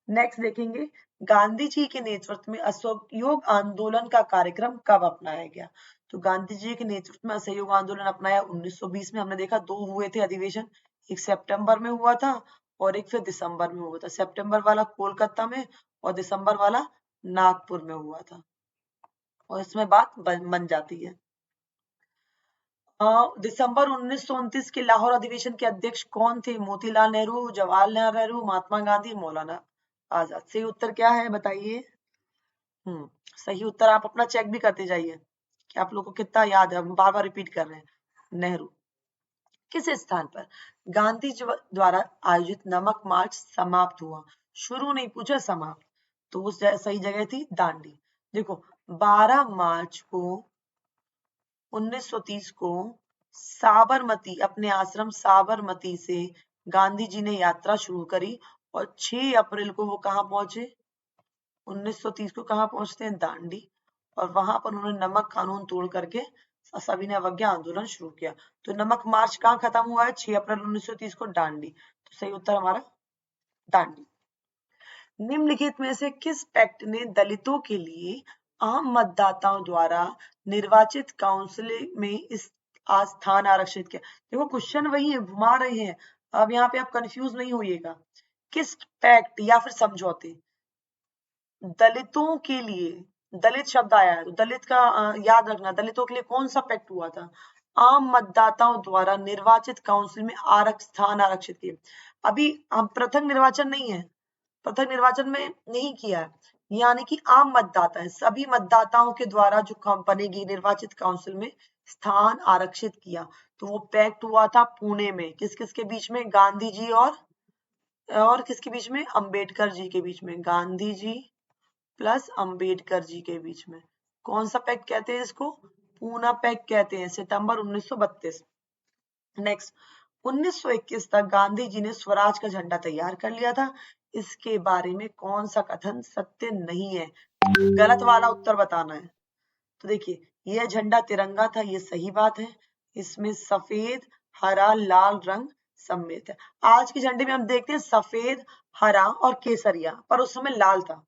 नेक्स्ट देखेंगे, गांधी जी के नेतृत्व में असहयोग आंदोलन का कार्यक्रम कब अपनाया गया? तो गांधी जी के नेतृत्व में असहयोग आंदोलन अपनाया 1920 में। हमने देखा 2 हुए थे अधिवेशन, एक सितंबर में हुआ था और एक फिर दिसंबर में हुआ था। सितंबर वाला कोलकाता में और दिसंबर वाला नागपुर में हुआ था, और इसमें बात बन जाती है। दिसंबर 1929 के लाहौर अधिवेशन के अध्यक्ष कौन थे? मोतीलाल नेहरू, जवाहरलाल नेहरू, महात्मा गांधी, मौलाना आजाद। सही उत्तर क्या है बताइए? सही उत्तर आप अपना चेक भी करते जाइए कि आप लोगों को कितना याद है, हम बार बार रिपीट कर रहे हैं। नेहरू। किस स्थान पर गांधी जी द्वारा आयोजित नमक मार्च समाप्त हुआ? शुरू नहीं पूछा, समाप्त। तो उस सही जगह थी दांडी। देखो 12 मार्च को 1930 को साबरमती, अपने आश्रम साबरमती से गांधी जी ने यात्रा शुरू करी और 6 अप्रैल को वो कहां पहुंचे? 1930 को कहां पहुंचते हैं? दांडी। और वहां पर उन्होंने नमक कानून तोड़ करके सविनय अवज्ञा आंदोलन शुरू किया। तो नमक मार्च कहां खत्म हुआ है? 6 अप्रैल 1930 को दांडी। सही उत्तर हमारा दांडी। निम्नलिखित में से किस पैक्ट ने दलितों के लिए आम मतदाताओं द्वारा निर्वाचित काउंसिल में इस स्थान आरक्षित किया? देखो क्वेश्चन वही है, घुमा रहे हैं। अब यहाँ पे आप कंफ्यूज नहीं होइएगा। किस पैक्ट या फिर समझौते दलितों के लिए, दलित शब्द आया है तो दलित का याद रखना, दलितों के लिए कौन सा पैक्ट हुआ था? आम मतदाताओं द्वारा निर्वाचित काउंसिल में स्थान आरक्षित किए। अभी हम पृथक निर्वाचन नहीं है, पृथक निर्वाचन में नहीं किया है, यानी कि आम मतदाता है, सभी मतदाताओं के द्वारा जो बनेगी निर्वाचित काउंसिल में स्थान आरक्षित किया। तो वो पैक्ट हुआ था पुणे में, किस किस के बीच में? गांधी जी और किसके बीच में? अंबेडकर जी के बीच में। गांधी जी प्लस अंबेडकर जी के बीच में। कौन सा पैक्ट कहते हैं इसको? पूना पैक्ट कहते हैं, सितंबर 1932। नेक्स्ट, 1921 तक गांधी जी ने स्वराज का झंडा तैयार कर लिया था, इसके बारे में कौन सा कथन सत्य नहीं है? गलत वाला उत्तर बताना है। तो देखिए, यह झंडा तिरंगा था, ये सही बात है। इसमें सफेद हरा लाल रंग सम्मिलित है। आज के झंडे में हम देखते हैं सफेद हरा और केसरिया, पर उस समय लाल था,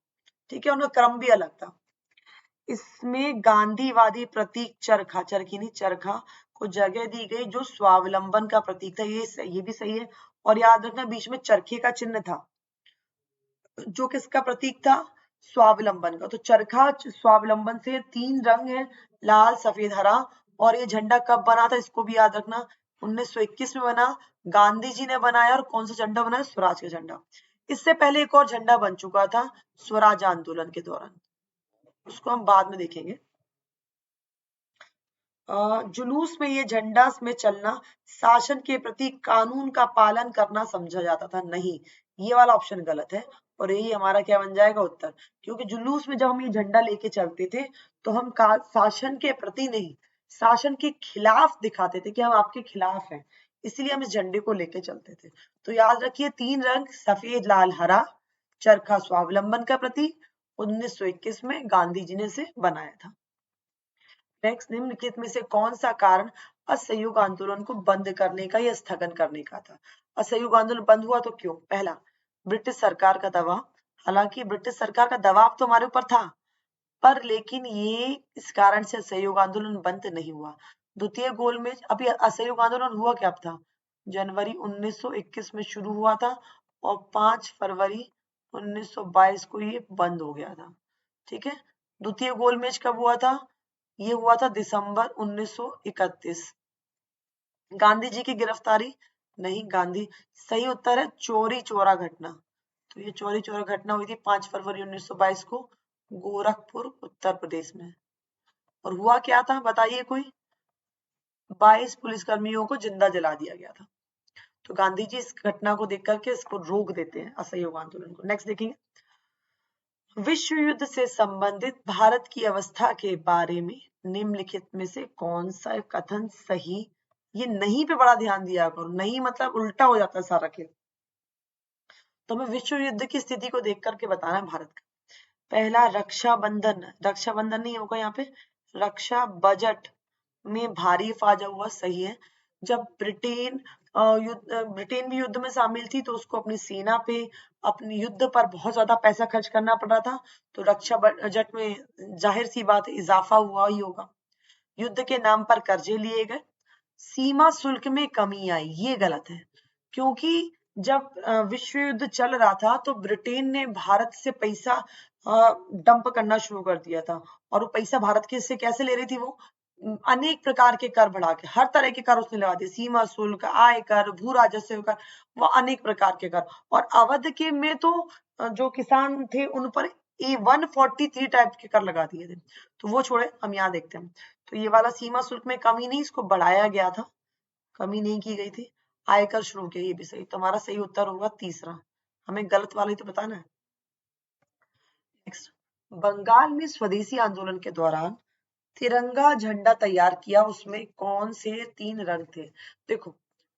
ठीक है, उनका क्रम भी अलग था। इसमें गांधीवादी प्रतीक चरखा, चरखी नहीं चरखा को जगह दी गई, जो स्वावलंबन का प्रतीक था। ये भी सही है। और याद रखना बीच में चरखे का चिन्ह था, जो किसका प्रतीक था? स्वावलंबन का। तो चरखा स्वावलंबन से 3 रंग है, लाल सफेद हरा। और ये झंडा कब बना था इसको भी याद रखना, 1921 में बना, गांधी जी ने बनाया। और कौन सा झंडा बना? स्वराज का झंडा। इससे पहले एक और झंडा बन चुका था स्वराज आंदोलन के दौरान, उसको हम बाद में देखेंगे। जुलूस में ये झंडा में चलना शासन के प्रति कानून का पालन करना समझा जाता था। नहीं, ये वाला ऑप्शन गलत है और यही हमारा क्या बन जाएगा उत्तर। क्योंकि जुलूस में जब हम ये झंडा लेके चलते थे तो हम शासन के प्रति नहीं, शासन के खिलाफ दिखाते थे कि हम आपके खिलाफ हैं, इसलिए हम इस झंडे को लेके चलते थे। तो याद रखिए 3 रंग सफेद लाल हरा, चरखा स्वावलंबन का प्रतीक, 1921 में गांधी जी ने इसे बनाया था। नेक्स्ट, निम्नलिखित में से कौन सा कारण असहयोग आंदोलन को बंद करने का या स्थगन करने का था? असहयोग आंदोलन बंद हुआ तो क्यों? पहला, ब्रिटिश सरकार का दबाव। हालांकि ब्रिटिश सरकार का दबाव तो हमारे ऊपर था, पर लेकिन ये इस कारण से असहयोग आंदोलन बंद नहीं हुआ। द्वितीय गोलमेज, अभी असहयोग आंदोलन हुआ क्या था? जनवरी 1921 में शुरू हुआ था और 5 फरवरी 1922 को ये बंद हो गया था, ठीक है। द्वितीय गोलमेज कब हुआ था? ये हुआ था दिसंबर 1931। गांधी जी की गिरफ्तारी? नहीं, गांधी, सही उत्तर है चोरी चोरा घटना। तो ये चोरी चोरा घटना हुई थी 5 फरवरी 1922 को गोरखपुर उत्तर प्रदेश में। और हुआ क्या था बताइए कोई? 22 पुलिसकर्मियों को जिंदा जला दिया गया था। तो गांधी जी इस घटना को देख करके इसको रोक देते हैं, असहयोग आंदोलन को। नेक्स्ट देखेंगे, विश्व युद्ध से संबंधित भारत की अवस्था के बारे में निम्नलिखित में से कौन सा कथन सही? ये नहीं पे बड़ा ध्यान दिया करो, नहीं मतलब उल्टा हो जाता है सारा खेल। तो हमें विश्व युद्ध की स्थिति को देख करके बताना है भारत का। पहला, रक्षाबंधन, रक्षाबंधन नहीं होगा यहाँ पे, रक्षा बजट में भारी फायदा हुआ, सही है। जब ब्रिटेन भी युद्ध में शामिल थी तो उसको अपनी सेना पे, अपनी युद्ध पर बहुत ज्यादा पैसा खर्च करना पड़ रहा था, तो रक्षा बजट में जाहिर सी बात इजाफा हुआ ही होगा। युद्ध के नाम पर कर्जे लिए गए, सीमा शुल्क में कमी आई, ये गलत है। क्योंकि जब विश्व युद्ध चल रहा था तो ब्रिटेन ने भारत से पैसा डंप करना शुरू कर दिया था, और वो पैसा भारत के से कैसे ले रही थी? वो अनेक प्रकार के कर बढ़ा के, हर तरह के कर उसने लगा दिए, सीमा शुल्क, आय कर, भू राजस्व कर, वो अनेक प्रकार के कर। और अवध के में तो जो किसान थे उन पर 143 टाइप के कर लगा दिए थे। तो वो छोड़े, हम यहाँ देखते हैं। तो ये वाला सीमा शुल्क में कमी नहीं, इसको बढ़ाया गया था, कमी नहीं की गई थी। आयकर शुरू किया, ये भी सही। तो हमारा सही उत्तर होगा तीसरा, हमें गलत वाला ही तो बताना है। नेक्स्ट, बंगाल में स्वदेशी आंदोलन के दौरान तिरंगा झंडा तैयार किया, उसमें कौन से 3 रंग थे? देखो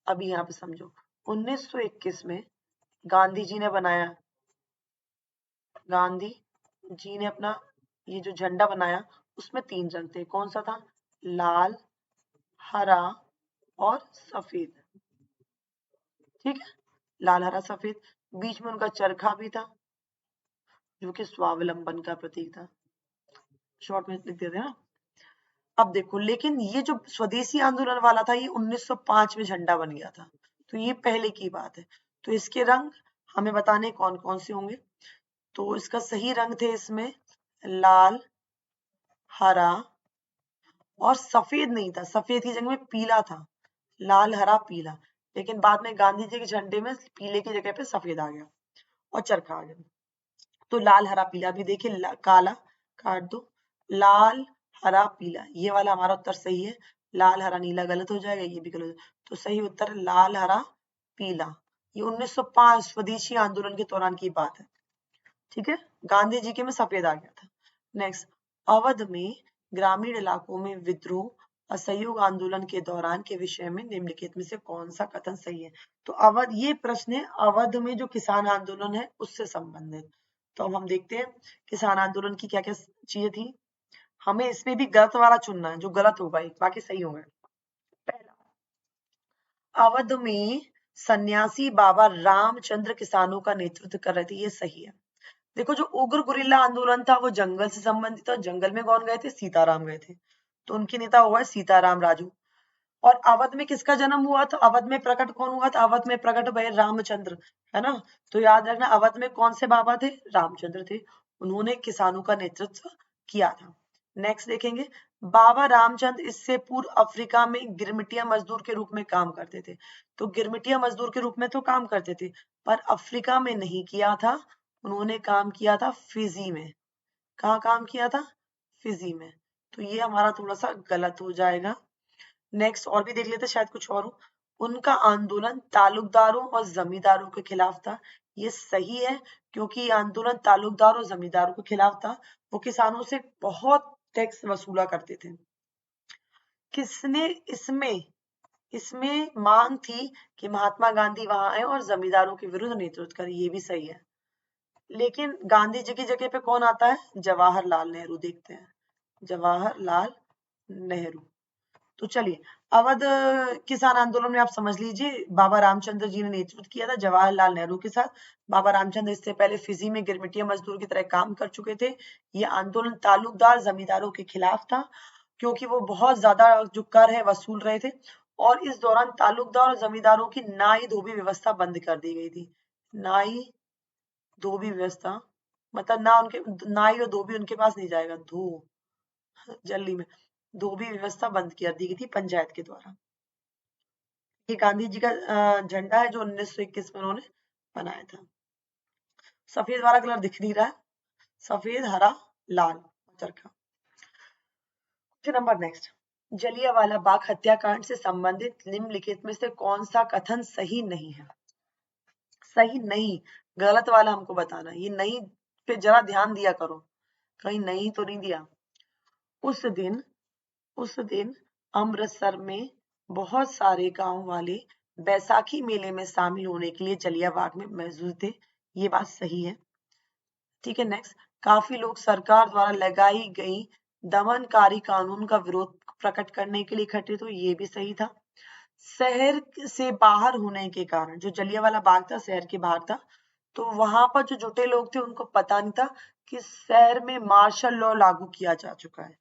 अभी यहाँ पे समझो, 1921 में गांधी जी ने बनाया, गांधी जी ने अपना ये जो झंडा बनाया उसमें 3 रंग थे, कौन सा था? लाल, हरा और सफेद, ठीक है। लाल हरा सफेद, बीच में उनका चरखा भी था जो कि स्वावलंबन का प्रतीक था। शॉर्ट में लिख देते हैं ना। अब देखो, लेकिन ये जो स्वदेशी आंदोलन वाला था ये 1905 में झंडा बन गया था, तो ये पहले की बात है। तो इसके रंग हमें बताने कौन कौन से होंगे। तो इसका सही रंग थे इसमें लाल, हरा और सफेद नहीं था, सफेद की जगह में पीला था, लाल हरा पीला। लेकिन बाद में गांधी जी के झंडे में पीले की जगह पे सफेद आ गया और चरखा आ गया। तो लाल हरा पीला भी देखिए, काला काट दो, लाल हरा पीला, ये वाला हमारा उत्तर सही है। लाल हरा नीला गलत हो जाएगा, ये भी गलत हो जाएगा। तो सही उत्तर लाल हरा पीला। ये 1905 स्वदेशी आंदोलन के दौरान की बात है। ठीक है, गांधी जी के में सफेद आ गया था। नेक्स्ट, अवध में ग्रामीण इलाकों में विद्रोह असहयोग आंदोलन के दौरान के विषय में निम्नलिखित में से कौन सा कथन सही है। तो अवध, ये प्रश्न है अवध में जो किसान आंदोलन है उससे संबंधित। तो अब हम देखते हैं किसान आंदोलन की क्या क्या चीजें थी। हमें इसमें भी गलत वाला चुनना है, जो गलत होगा एक, बाकी सही होगा। पहला, अवध में सन्यासी बाबा रामचंद्र किसानों का नेतृत्व कर रहे थे, ये सही है। देखो, जो उग्र गुरिल्ला आंदोलन था वो जंगल से संबंधित था। जंगल में कौन गए थे? सीताराम गए थे, तो उनके नेता हुआ है सीताराम राजू। और अवध में किसका जन्म हुआ? तो अवध में प्रकट कौन हुआ था? अवध में प्रकट भय रामचंद्र, है ना। तो याद रखना, अवध में कौन से बाबा थे? रामचंद्र थे, उन्होंने किसानों का नेतृत्व किया था। नेक्स्ट देखेंगे, बाबा रामचंद्र इससे पूर्व अफ्रीका में गिरमिटिया मजदूर के रूप में काम करते थे। तो गिरमिटिया मजदूर के रूप में तो काम करते थे, पर अफ्रीका में नहीं किया था, उन्होंने काम किया था फिजी में। कहाँ काम किया था? फिजी में। तो ये हमारा थोड़ा सा गलत हो जाएगा। नेक्स्ट और भी देख लेते, शायद कुछ और हो। उनका आंदोलन तालुकदारों और जमींदारों के खिलाफ था, ये सही है, क्योंकि ये आंदोलन तालुकदार और जमींदारों के खिलाफ था। वो किसानों से बहुत टैक्स वसूला करते थे। किसने इसमें इसमें मांग थी कि महात्मा गांधी वहां आए और जमींदारों के विरुद्ध नेतृत्व करे, ये भी सही है। लेकिन गांधी जी की जगह पे कौन आता है? जवाहरलाल नेहरू। देखते हैं, जवाहरलाल नेहरू। तो चलिए, अवध किसान आंदोलन में आप समझ लीजिए बाबा रामचंद्र जी ने नेतृत्व किया था जवाहरलाल नेहरू के साथ। बाबा रामचंद्र इससे पहले फिजी में गिरमिटिया मजदूर की तरह काम कर चुके थे। ये आंदोलन तालुकदार जमींदारों के खिलाफ था, क्योंकि वो बहुत ज्यादा जो कर है वसूल रहे थे। और इस दौरान तालुकदार और जमींदारों की नाई धोबी व्यवस्था बंद कर दी गई थी। नाई धोबी व्यवस्था मतलब ना, उनके नाई और धोबी उनके पास नहीं जाएगा, धो जल्दी में, धोबी व्यवस्था बंद कर दी गई थी पंचायत के द्वारा। ये गांधी जी का झंडा है जो 1921 में उन्होंने बनाया था। सफेद वाला कलर दिख नहीं रहा है, सफेद हरा लाल चरखा। नंबर नेक्स्ट, जलियांवाला बाग हत्याकांड से संबंधित निम्नलिखित में से कौन सा कथन सही नहीं है? सही नहीं, गलत वाला हमको बताना। ये नहीं पे जरा ध्यान दिया करो, कहीं नहीं तो नहीं दिया। उस दिन उस दिन अमृतसर में बहुत सारे गांव वाले बैसाखी मेले में शामिल होने के लिए जलियांवाला बाग में मौजूद थे, ये बात सही है। ठीक है, नेक्स्ट, काफी लोग सरकार द्वारा लगाई गई दमनकारी कानून का विरोध प्रकट करने के लिए इकट्ठे, तो ये भी सही था। शहर से बाहर होने के कारण, जो जलियांवाला बाग था शहर के बाहर था, तो वहां पर जो जुटे लोग थे उनको पता नहीं था कि शहर में मार्शल लॉ लागू किया जा चुका है।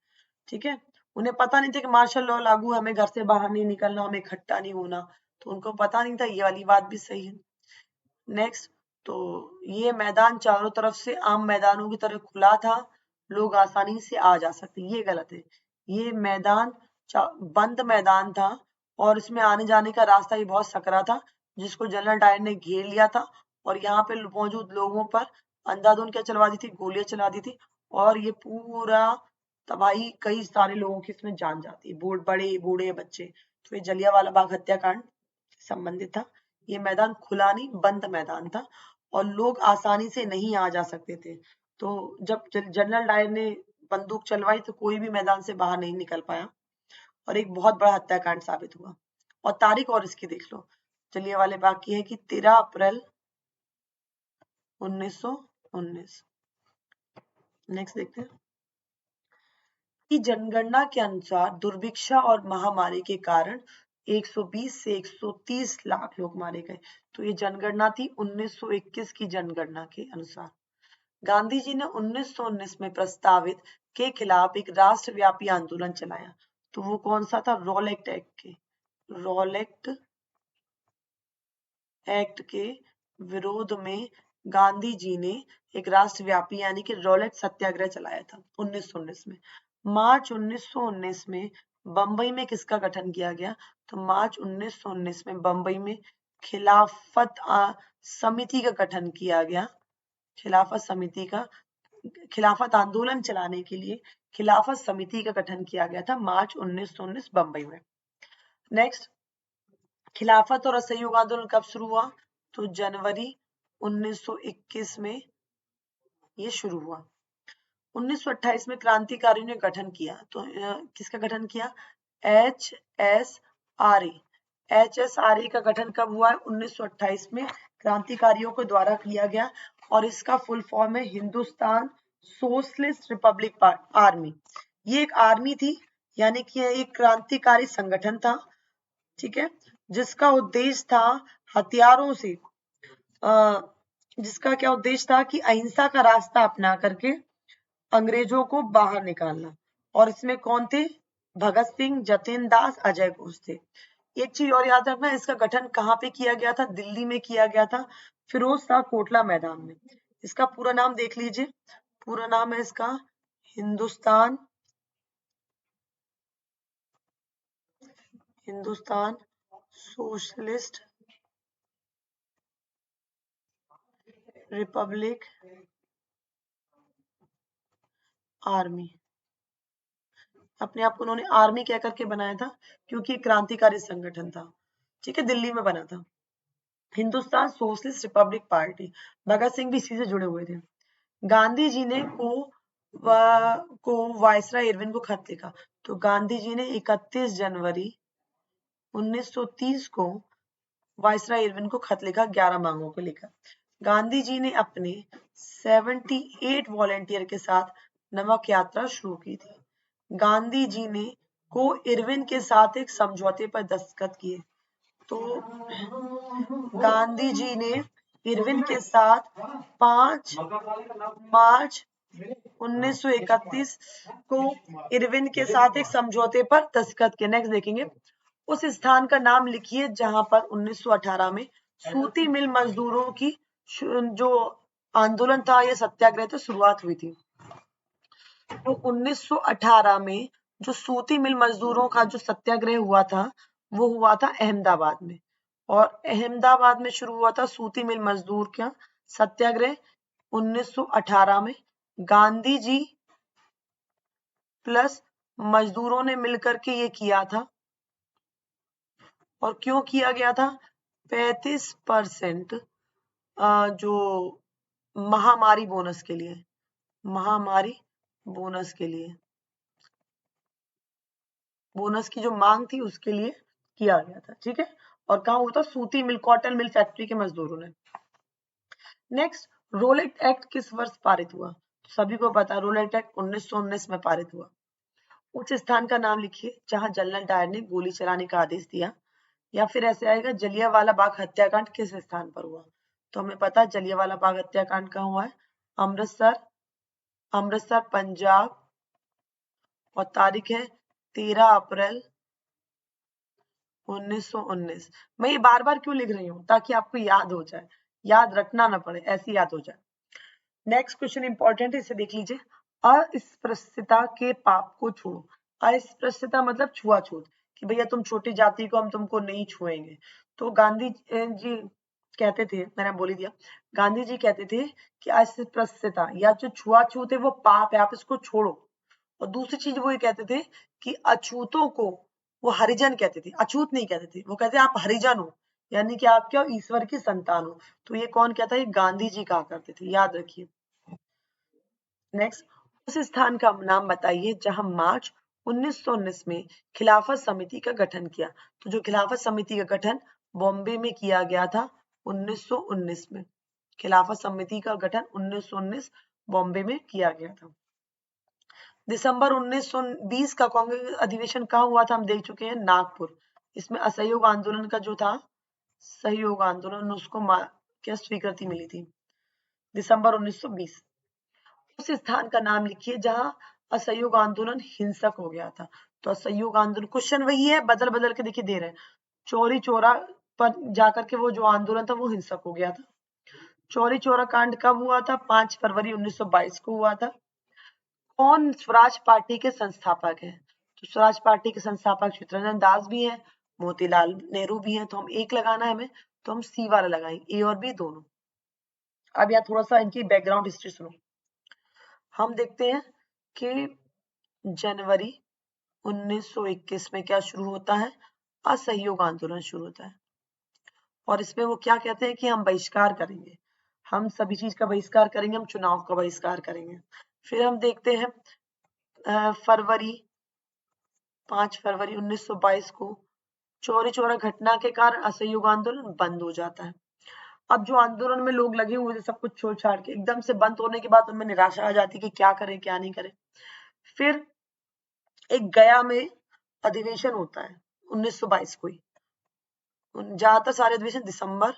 ठीक है, उन्हें पता नहीं था कि मार्शल लॉ लागू है, हमें घर से बाहर नहीं निकलना, हमें इकट्ठा नहीं होना, तो उनको पता नहीं था। ये वाली बात भी सही है। नेक्स्ट, तो ये मैदान चारों तरफ से आम मैदानों की तरह खुला था, लोग आसानी से आ जा सकते, ये गलत है। ये मैदान बंद मैदान था और इसमें आने जाने का रास्ता ही बहुत सकरा था, जिसको जनरल डायर ने घेर लिया था। और यहाँ पे मौजूद लोगों पर अंधाधुंध क्या चलवा दी थी? गोलियां चला दी थी। और ये पूरा तबाही, कई सारे लोगों की इसमें जान जाती है, बड़े बूढ़े बच्चे। तो ये जलियांवाला बाग हत्याकांड संबंधित था। ये मैदान खुला नहीं, बंद मैदान था और लोग आसानी से नहीं आ जा सकते थे। तो जब जनरल डायर ने बंदूक चलवाई तो कोई भी मैदान से बाहर नहीं निकल पाया और एक बहुत बड़ा हत्याकांड साबित हुआ। और तारीख और इसकी देख लो, जलियांवाला बाग की है कि 13 अप्रैल 1919। नेक्स्ट देखते हैं कि जनगणना के अनुसार दुर्भिक्षा और महामारी के कारण 120 से 130 लाख लोग मारे गए। तो ये जनगणना थी 1921 की जनगणना के अनुसार। गांधी जी ने 1919 में प्रस्तावित के खिलाफ एक राष्ट्रव्यापी आंदोलन चलाया। तो वो कौन सा था? रॉलेट एक्ट के विरोध में गांधी जी ने एक राष्ट्रव्यापी यानी कि रॉलेट सत्याग्रह चलाया था 1919 में। मार्च 1919 में बंबई में किसका गठन किया गया? तो मार्च 1919 में बंबई में खिलाफत समिति का गठन किया गया। खिलाफत आंदोलन चलाने के लिए खिलाफत समिति का गठन किया गया था मार्च 1919 बंबई में। नेक्स्ट, खिलाफत और असहयोग आंदोलन कब शुरू हुआ? तो जनवरी 1921 में ये शुरू हुआ। 1928 में क्रांतिकारियों ने गठन किया। तो किसका गठन किया? HSRA का गठन कब हुआ? 1928 में क्रांतिकारियों के द्वारा किया गया और इसका फुल फॉर्म है हिंदुस्तान सोशलिस्ट रिपब्लिक आर्मी। ये एक आर्मी थी, यानी कि एक क्रांतिकारी संगठन था, ठीक है, जिसका उद्देश्य था हथियारों से जिसका क्या उद्देश्य था कि अहिंसा का रास्ता अपना करके अंग्रेजों को बाहर निकालना। और इसमें कौन थे? भगत सिंह, जतिन दास, अजय घोष थे। एक चीज और याद रखना, इसका गठन कहाँ पे किया गया था? दिल्ली में किया गया था, फिरोज शाह कोटला मैदान में। इसका पूरा नाम देख लीजिए। पूरा नाम है इसका हिंदुस्तान सोशलिस्ट रिपब्लिक आर्मी। अपने आप को उन्होंने आर्मी कह करके बनाया था क्योंकि क्रांतिकारी संगठन था, ठीक है, दिल्ली में बना था। Hindustan socialist Republic party, Bhagat Singh भी इसी से जुड़े हुए थे। गांधी जी ने को वायसराय इरविन को खत लिखा। तो गांधी जी ने 31 जनवरी 1930 को वायसराय इरविन को खत लिखा 11 मांगों को लेकर। गांधी जी ने अपने 78 वॉलेंटियर के साथ नमक यात्रा शुरू की थी। गांधी जी ने को इरविन के साथ एक समझौते पर दस्तखत किए। तो गांधी जी ने इरविन के साथ 5 मार्च 1931 को इरविन के साथ एक समझौते पर दस्तखत किए। नेक्स्ट देखेंगे, उस स्थान का नाम लिखिए जहां पर 1918 में सूती मिल मजदूरों की जो आंदोलन था या सत्याग्रह था शुरुआत हुई थी। तो 1918 में जो सूती मिल मजदूरों का जो सत्याग्रह हुआ था वो हुआ था अहमदाबाद में। और अहमदाबाद में शुरू हुआ था सूती मिल मजदूर का सत्याग्रह 1918 में। गांधी जी प्लस मजदूरों ने मिलकर के ये किया था। और क्यों किया गया था? 35% जो महामारी बोनस के लिए, बोनस की जो मांग थी उसके लिए किया गया था, ठीक है। और कहा हुआ था? सूती मिल, कॉटन मिल फैक्ट्री के मजदूरों ने। नेक्स्ट, रोलेट एक्ट किस वर्ष पारित हुआ? तो सभी को पता, रोलेट एक्ट 1919 में पारित हुआ। उस स्थान का नाम लिखिए जहां जनरल डायर ने गोली चलाने का आदेश दिया। या फिर ऐसे आएगा, जलियांवाला बाग हत्याकांड किस स्थान पर हुआ? तो हमें पता है जलियांवाला बाग हत्याकांड कहाँ हुआ है? अमृतसर पंजाब। और तारीख है 13 अप्रैल 1919। मैं ये बार बार क्यों लिख रही हूँ? ताकि आपको याद हो जाए, याद रखना ना पड़े, ऐसे याद हो जाए। नेक्स्ट क्वेश्चन इंपॉर्टेंट है, इसे देख लीजिए। अस्पृश्यता के पाप को छोड़ो। अस्पृश्यता मतलब छुआछूत, कि भैया तुम छोटी जाति को हम तुमको नहीं छुएंगे। तो गांधी जी कहते थे, मैंने बोल ही दिया, गांधी जी कहते थे कि अस्पृश्यता या जो छुआछूत है वो पाप है, आप इसको छोड़ो। और दूसरी चीज वो ये कहते थे कि अछूतों को वो हरिजन कहते थे, अछूत नहीं कहते थे। वो कहते आप हरिजन हो, यानी कि आप क्या हो? ईश्वर की संतान हो। तो ये कौन कहता है? ये गांधी जी कहा करते थे, याद रखिए। नेक्स्ट, उस स्थान का नाम बताइए जहां मार्च 1919 में खिलाफत समिति का गठन किया। तो जो खिलाफत समिति का गठन बॉम्बे में किया गया था 1919 में। खिलाफत समिति का गठन 1919 बॉम्बे में किया गया था। दिसंबर 1920 का कांग्रेस अधिवेशन कहाँ हुआ था? हम देख चुके हैं, नागपुर। इसमें असहयोग आंदोलन का जो था सहयोग आंदोलन, उसको क्या स्वीकृति मिली थी, दिसंबर 1920। उस स्थान का नाम लिखिए जहां असहयोग आंदोलन हिंसक हो गया था। तो असहयोग आंदोलन, क्वेश्चन वही है, बदल बदल के देखिए दे रहे हैं। चौरी चौरा पर जाकर के वो जो आंदोलन था वो हिंसक हो गया था। चौरी चौरा कांड कब हुआ था? 5 फरवरी 1922 को हुआ था। कौन स्वराज पार्टी के संस्थापक है? तो स्वराज पार्टी के संस्थापक चित्तरंजन दास भी हैं, मोतीलाल नेहरू भी हैं। तो हम एक लगाना है हमें, तो हम सी वाला लगाएंगे, ए और बी दोनों। अब यहाँ थोड़ा सा इनकी बैकग्राउंड हिस्ट्री सुनो। हम देखते हैं कि जनवरी 1921 में क्या शुरू होता है? असहयोग आंदोलन शुरू होता है। और इसमें वो क्या कहते हैं कि हम बहिष्कार करेंगे, हम सभी चीज का बहिष्कार करेंगे, हम चुनाव का बहिष्कार करेंगे। फिर हम देखते हैं 5 फरवरी 1922 को चौरी चौरा घटना के कारण असहयोग आंदोलन बंद हो जाता है। अब जो आंदोलन में लोग लगे हुए थे सब कुछ छोड़ छाड़ के, एकदम से बंद होने के बाद उनमें निराशा आ जाती कि क्या करें क्या नहीं करें। फिर एक गया में अधिवेशन होता है 1922 को ही, ज्यादातर सारे अधिवेशन दिसंबर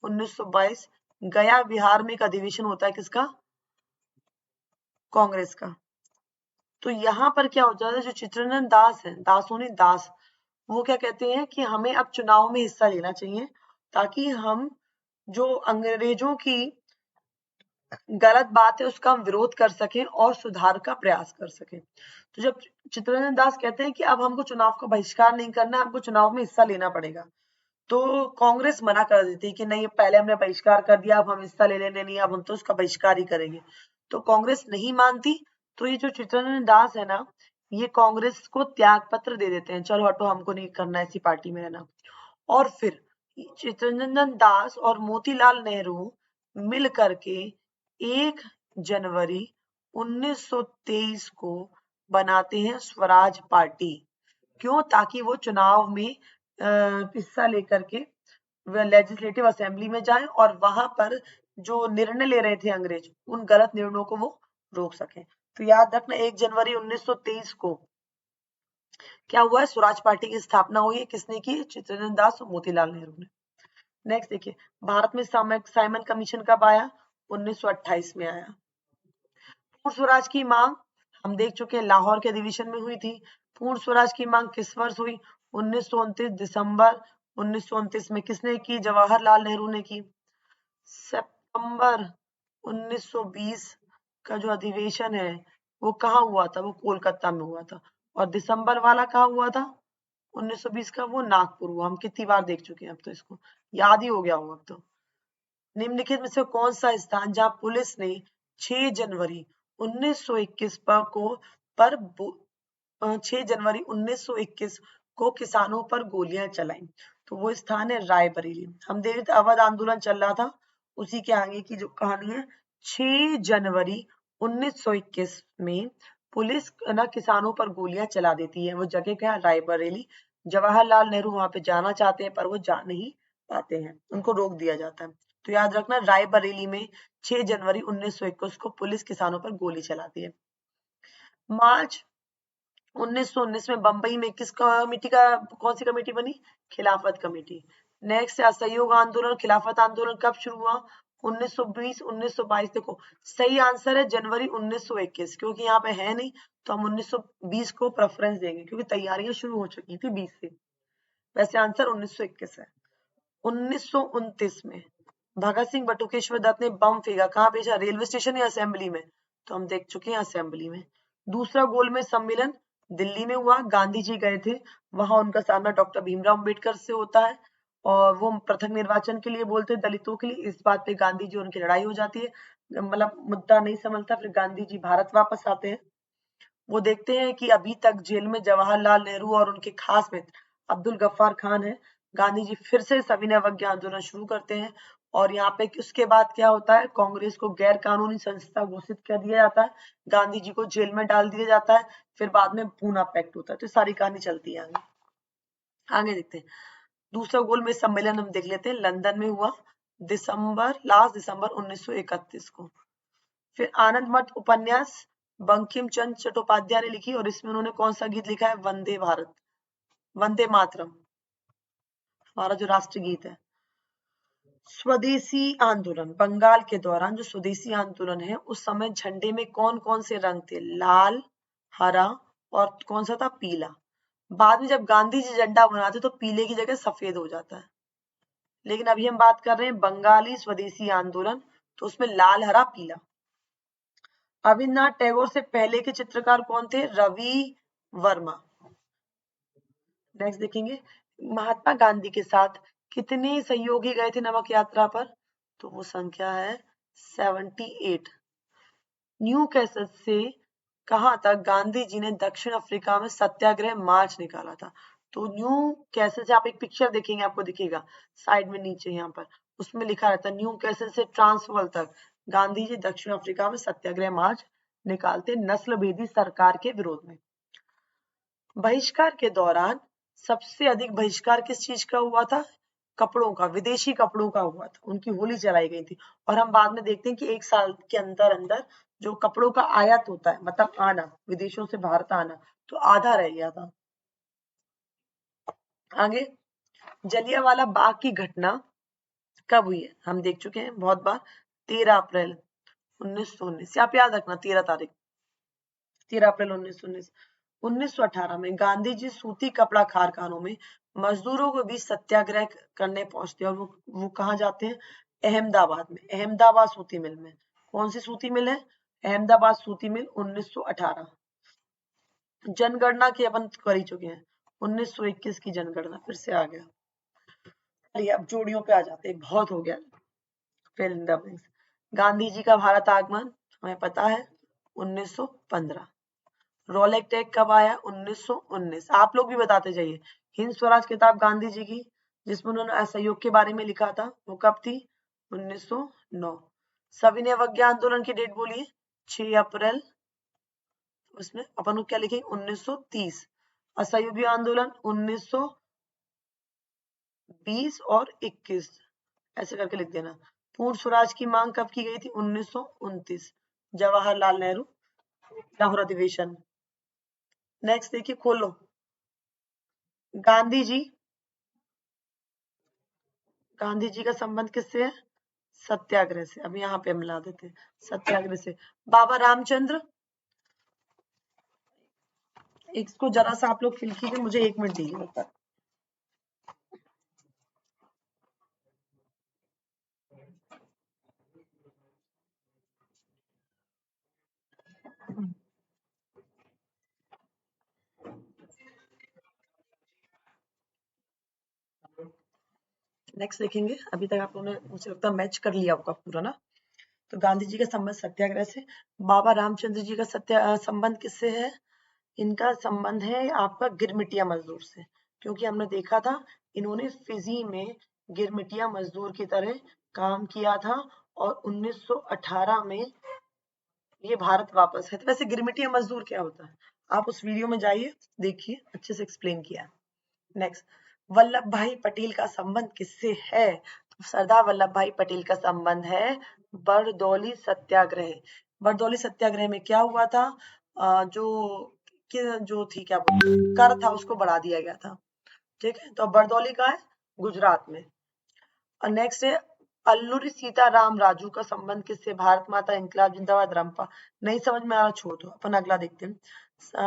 1922। गया बिहार में एक अधिवेशन होता है, किसका? कांग्रेस का। तो यहाँ पर क्या हो जाता है, जो चित्तरंजन दास है, दासोनी दास, वो क्या कहते हैं कि हमें अब चुनाव में हिस्सा लेना चाहिए ताकि हम जो अंग्रेजों की गलत बात है उसका हम विरोध कर सकें और सुधार का प्रयास कर सकें। तो जब चित्तरंजन दास कहते हैं कि अब हमको चुनाव का बहिष्कार नहीं करना, हमको चुनाव में हिस्सा लेना पड़ेगा, तो कांग्रेस मना कर देती है कि नहीं, पहले हमने बहिष्कार कर दिया, अब हम हिस्सा ले लेने नहीं, अब हम तो उसका बहिष्कार ही करेंगे। तो कांग्रेस नहीं मानती, तो ये जो चित्तरंजन दास है ना, ये कांग्रेस को त्याग पत्र दे देते हैं, चलो हटो, हमको नहीं करना ऐसी पार्टी में रहना। और फिर चित्तरंजन दास और मोतीलाल नेहरू मिल करके 1 जनवरी 1923 को बनाते हैं स्वराज पार्टी। क्यों? ताकि वो चुनाव में हिस्सा लेकर के लेजिस्लेटिव असेंबली में जाएं और वहां पर जो निर्णय ले रहे थे अंग्रेज, उन गलत निर्णयों को वो रोक सकें। तो याद रखना 1 जनवरी 1923 को क्या हुआ है? स्वराज पार्टी की स्थापना हुई है। किसने की? चित्तरंजन दास और मोतीलाल नेहरू ने। नेक्स्ट देखिए, भारत में साइमन कमीशन कब आया? 1928 में आया। पूर्ण स्वराज की मांग हम देख चुके हैं, लाहौर के अधिवेशन में हुई थी। पूर्ण स्वराज की मांग किस वर्ष हुई? 1929 दिसंबर 1929 में। किसने की? जवाहरलाल नेहरू ने की। सितंबर 1920 का जो अधिवेशन है वो कहाँ हुआ था? वो कोलकाता में हुआ था। और दिसंबर वाला कहाँ हुआ था? 1920 का वो नागपुर हुआ। हम कितनी बार देख चुके हैं, अब तो इसको याद ही हो गया होगा अब तो। निम्नलिखित में से कौन सा स्थान जहां पुलिस ने 6 जनवरी 1921 पर 6 जनवरी 1921 को किसानों पर गोलियां चलाई? तो वो स्थान है रायबरेली। हम देख रहे थे अवध आंदोलन चल रहा था, उसी के आगे की जो कहानी है, 6 जनवरी 1921 में पुलिस ना किसानों पर गोलियां चला देती है। वो जगह क्या है? रायबरेली। जवाहरलाल नेहरू वहां पे जाना चाहते हैं पर वो जा नहीं पाते हैं, उनको रोक दिया जाता है। तो याद रखना, रायबरेली में 6 जनवरी 1921 को पुलिस किसानों पर गोली चलाती है। मार्च 1919 में बंबई में किस कमेटी का, कौन सी कमेटी बनी? खिलाफत कमेटी। नेक्स्ट असहयोग आंदोलन, खिलाफत आंदोलन कब शुरू हुआ? 1920 1922। देखो सही आंसर है जनवरी 1921, क्योंकि यहाँ पे है नहीं तो हम 1920 को प्रेफरेंस देंगे क्योंकि तैयारियां शुरू हो चुकी थी 20 से। वैसे आंसर 1921 है। 1929 में भगत सिंह बटुकेश्वर दत्त ने बम फेंका, कहाँ भेजा? रेलवे स्टेशन या असेंबली में? तो हम देख चुके हैं असेंबली में। दूसरा गोलमेज सम्मेलन दिल्ली में हुआ, गांधी जी गए थे, वहां उनका सामना डॉक्टर भीमराव अम्बेडकर से होता है और वो पृथक निर्वाचन के लिए बोलते हैं दलितों के लिए। इस बात पे गांधी जी और उनकी लड़ाई हो जाती है, मतलब मुद्दा नहीं संभलता। फिर गांधी जी भारत वापस आते हैं। वो देखते हैं कि अभी तक जेल में जवाहरलाल नेहरू और उनके खास मित्र अब्दुल गफ्फार खान है। गांधी जी फिर से सविनय अवज्ञा आंदोलन शुरू करते हैं और यहाँ पे उसके बाद क्या होता है? कांग्रेस को गैर कानूनी संस्था घोषित कर दिया जाता है, गांधी जी को जेल में डाल दिया जाता है, फिर बाद में पूना पैक्ट होता है। तो सारी कहानी चलती है आगे। आगे देखते हैं, दूसरा गोलमेज सम्मेलन हम देख लेते हैं, लंदन में हुआ लास्ट दिसंबर 1931 को। फिर आनंद मठ उपन्यास बंकिम चंद्र चट्टोपाध्याय ने लिखी और इसमें उन्होंने कौन सा गीत लिखा है? वंदे भारत, वंदे मातरम। हमारा जो राष्ट्रगीत है। स्वदेशी आंदोलन, बंगाल के दौरान जो स्वदेशी आंदोलन है उस समय झंडे में कौन कौन से रंग थे? लाल, हरा और कौन सा था? पीला। बाद में जब गांधी जी झंडा बनाते तो पीले की जगह सफेद हो जाता है, लेकिन अभी हम बात कर रहे हैं बंगाली स्वदेशी आंदोलन, तो उसमें लाल, हरा, पीला। रविन्द्रनाथ टैगोर से पहले के चित्रकार कौन थे? रवि वर्मा। नेक्स्ट देखेंगे, महात्मा गांधी के साथ कितने सहयोगी गए थे नमक यात्रा पर? तो वो संख्या है 78। न्यू कैसल से कहां तक गांधी जी ने दक्षिण अफ्रीका में सत्याग्रह मार्च निकाला था? तो न्यू कैसल से आप एक पिक्चर देखेंगे, आपको दिखेगा साइड में नीचे यहाँ पर, उसमें लिखा रहता है न्यू कैसल से ट्रांसवाल तक गांधी जी दक्षिण अफ्रीका में सत्याग्रह मार्च निकालते नस्ल भेदी सरकार के विरोध में। बहिष्कार के दौरान सबसे अधिक बहिष्कार किस चीज का हुआ था? कपड़ों का, विदेशी कपड़ों का हुआ था, उनकी होली चलाई गई थी। और हम बाद में देखते हैं कि एक साल के अंदर अंदर जो कपड़ों का आयात होता है, मतलब आना, विदेशों से भारत आना, तो आधा रह गया था। आगे, जलियांवाला बाग की घटना कब हुई है? हम देख चुके हैं बहुत बार, 13 अप्रैल 1919। आप याद रखना 13 तारीख, 13 अप्रैल 1919। 1918 में गांधी जी सूती कपड़ा कारखानों में मजदूरों के बीच सत्याग्रह करने पहुंचते हैं, और वो कहाँ जाते हैं? अहमदाबाद में, अहमदाबाद सूती मिल में। कौन सी सूती मिल है? अहमदाबाद सूती मिल। 1918। जनगणना की अपन कर ही चुके हैं, 1921 की जनगणना फिर से आ गया। चलिए अब जोड़ियों पे आ जाते हैं, बहुत हो गया fill in the blanks. Gandhi ji का भारत आगमन हमें पता है 1915। रोलेक्ट एक्ट कब आया? 1919। आप लोग भी बताते जाइए। हिंद स्वराज किताब गांधी जी की, जिसमें उन्होंने असहयोग के बारे में लिखा था, वो कब थी? 1909। सविनय अवज्ञा आंदोलन की डेट बोलिए। 6 अप्रैल। उसमें अपन क्या लिखेंगे? 1930। असहयोगी आंदोलन 1920 और 21, ऐसे करके लिख देना। पूर्ण स्वराज की मांग कब की गई थी? 1929। जवाहरलाल नेहरू लाहौर अधिवेशन। नेक्स्ट देखिए, खोलो। गांधी जी, गांधी जी का संबंध किससे है? सत्याग्रह से। अब यहाँ पे हम ला देते हैं सत्याग्रह से। बाबा रामचंद्र, इसको जरा सा आप लोग फिल कीजिए, मुझे 1 मिनट दीजिए ऊपर। नेक्स्ट देखेंगे, अभी तक आप लोगों ने मुझे लगता है मैच कर लिया होगा पूरा ना। तो गांधी जी का संबंध सत्याग्रह से। बाबा रामचंद्र जी का संबंध किससे है? इनका संबंध है आपका गिरमिटिया मजदूर से, क्योंकि हमने देखा था इन्होंने फिजी में गिरमिटिया मजदूर की तरह काम किया था, और 1918 में ये भारत वापस है। तो वैसे गिरमिटिया मजदूर क्या होता है, आप उस वीडियो में जाइए, देखिए, अच्छे से एक्सप्लेन किया है। नेक्स्ट, वल्लभ भाई पटेल का संबंध किससे है? तो सरदार वल्लभ भाई पटेल का संबंध है बरदौली सत्याग्रह। बरदौली सत्याग्रह में क्या हुआ था? जो थी, क्या बोलते हैं, कर था, उसको बढ़ा दिया गया था। ठीक है, तो बरदौली का है गुजरात में। और नेक्स्ट है अल्लूरी सीताराम राजू का संबंध किससे? भारत माता इंकलाब जिंदाबाद रंपा। नहीं समझ में आ रहा, छोड़ दो, अपन अगला देखते हैं।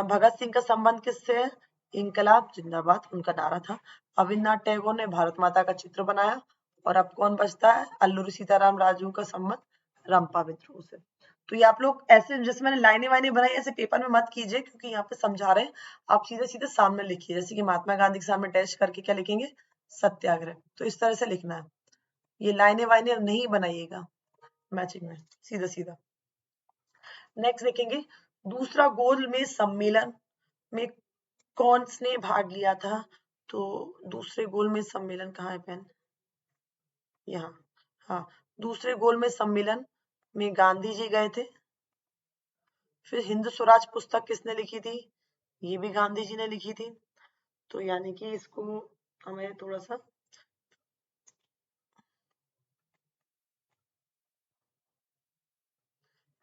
भगत सिंह का संबंध किससे है? इंकलाब जिंदाबाद उनका नारा था। रविन्द्रनाथ टैगोर ने भारत माता का चित्र बनाया। और अब कौन बचता है? अल्लूरी सीताराम राजू का संबंध रंपा विद्रोह से। तो ये आप लोग ऐसे, जैसे मैंने लाइनें वाइनें बनाई, ऐसे पेपर में मत कीजिए, क्योंकि यहाँ पे समझा रहे हैं, आप सीधे सीधे सामने लिखिए। जैसे कि महात्मा गांधी के सामने डैश करके क्या लिखेंगे? सत्याग्रह। तो इस तरह से लिखना है, ये लाइनें वाइनें नहीं बनाइएगा मैचिंग में, सीधा सीधा। नेक्स्ट देखेंगे, दूसरा गोल में सम्मेलन में कौन ने भाग लिया था? तो दूसरे गोल में सम्मेलन कहाँ है पेन? यहाँ। हाँ, दूसरे गोल में सम्मेलन में गांधी जी गए थे। फिर हिंद स्वराज पुस्तक किसने लिखी थी? ये भी गांधी जी ने लिखी थी। तो यानी कि इसको हमें थोड़ा सा,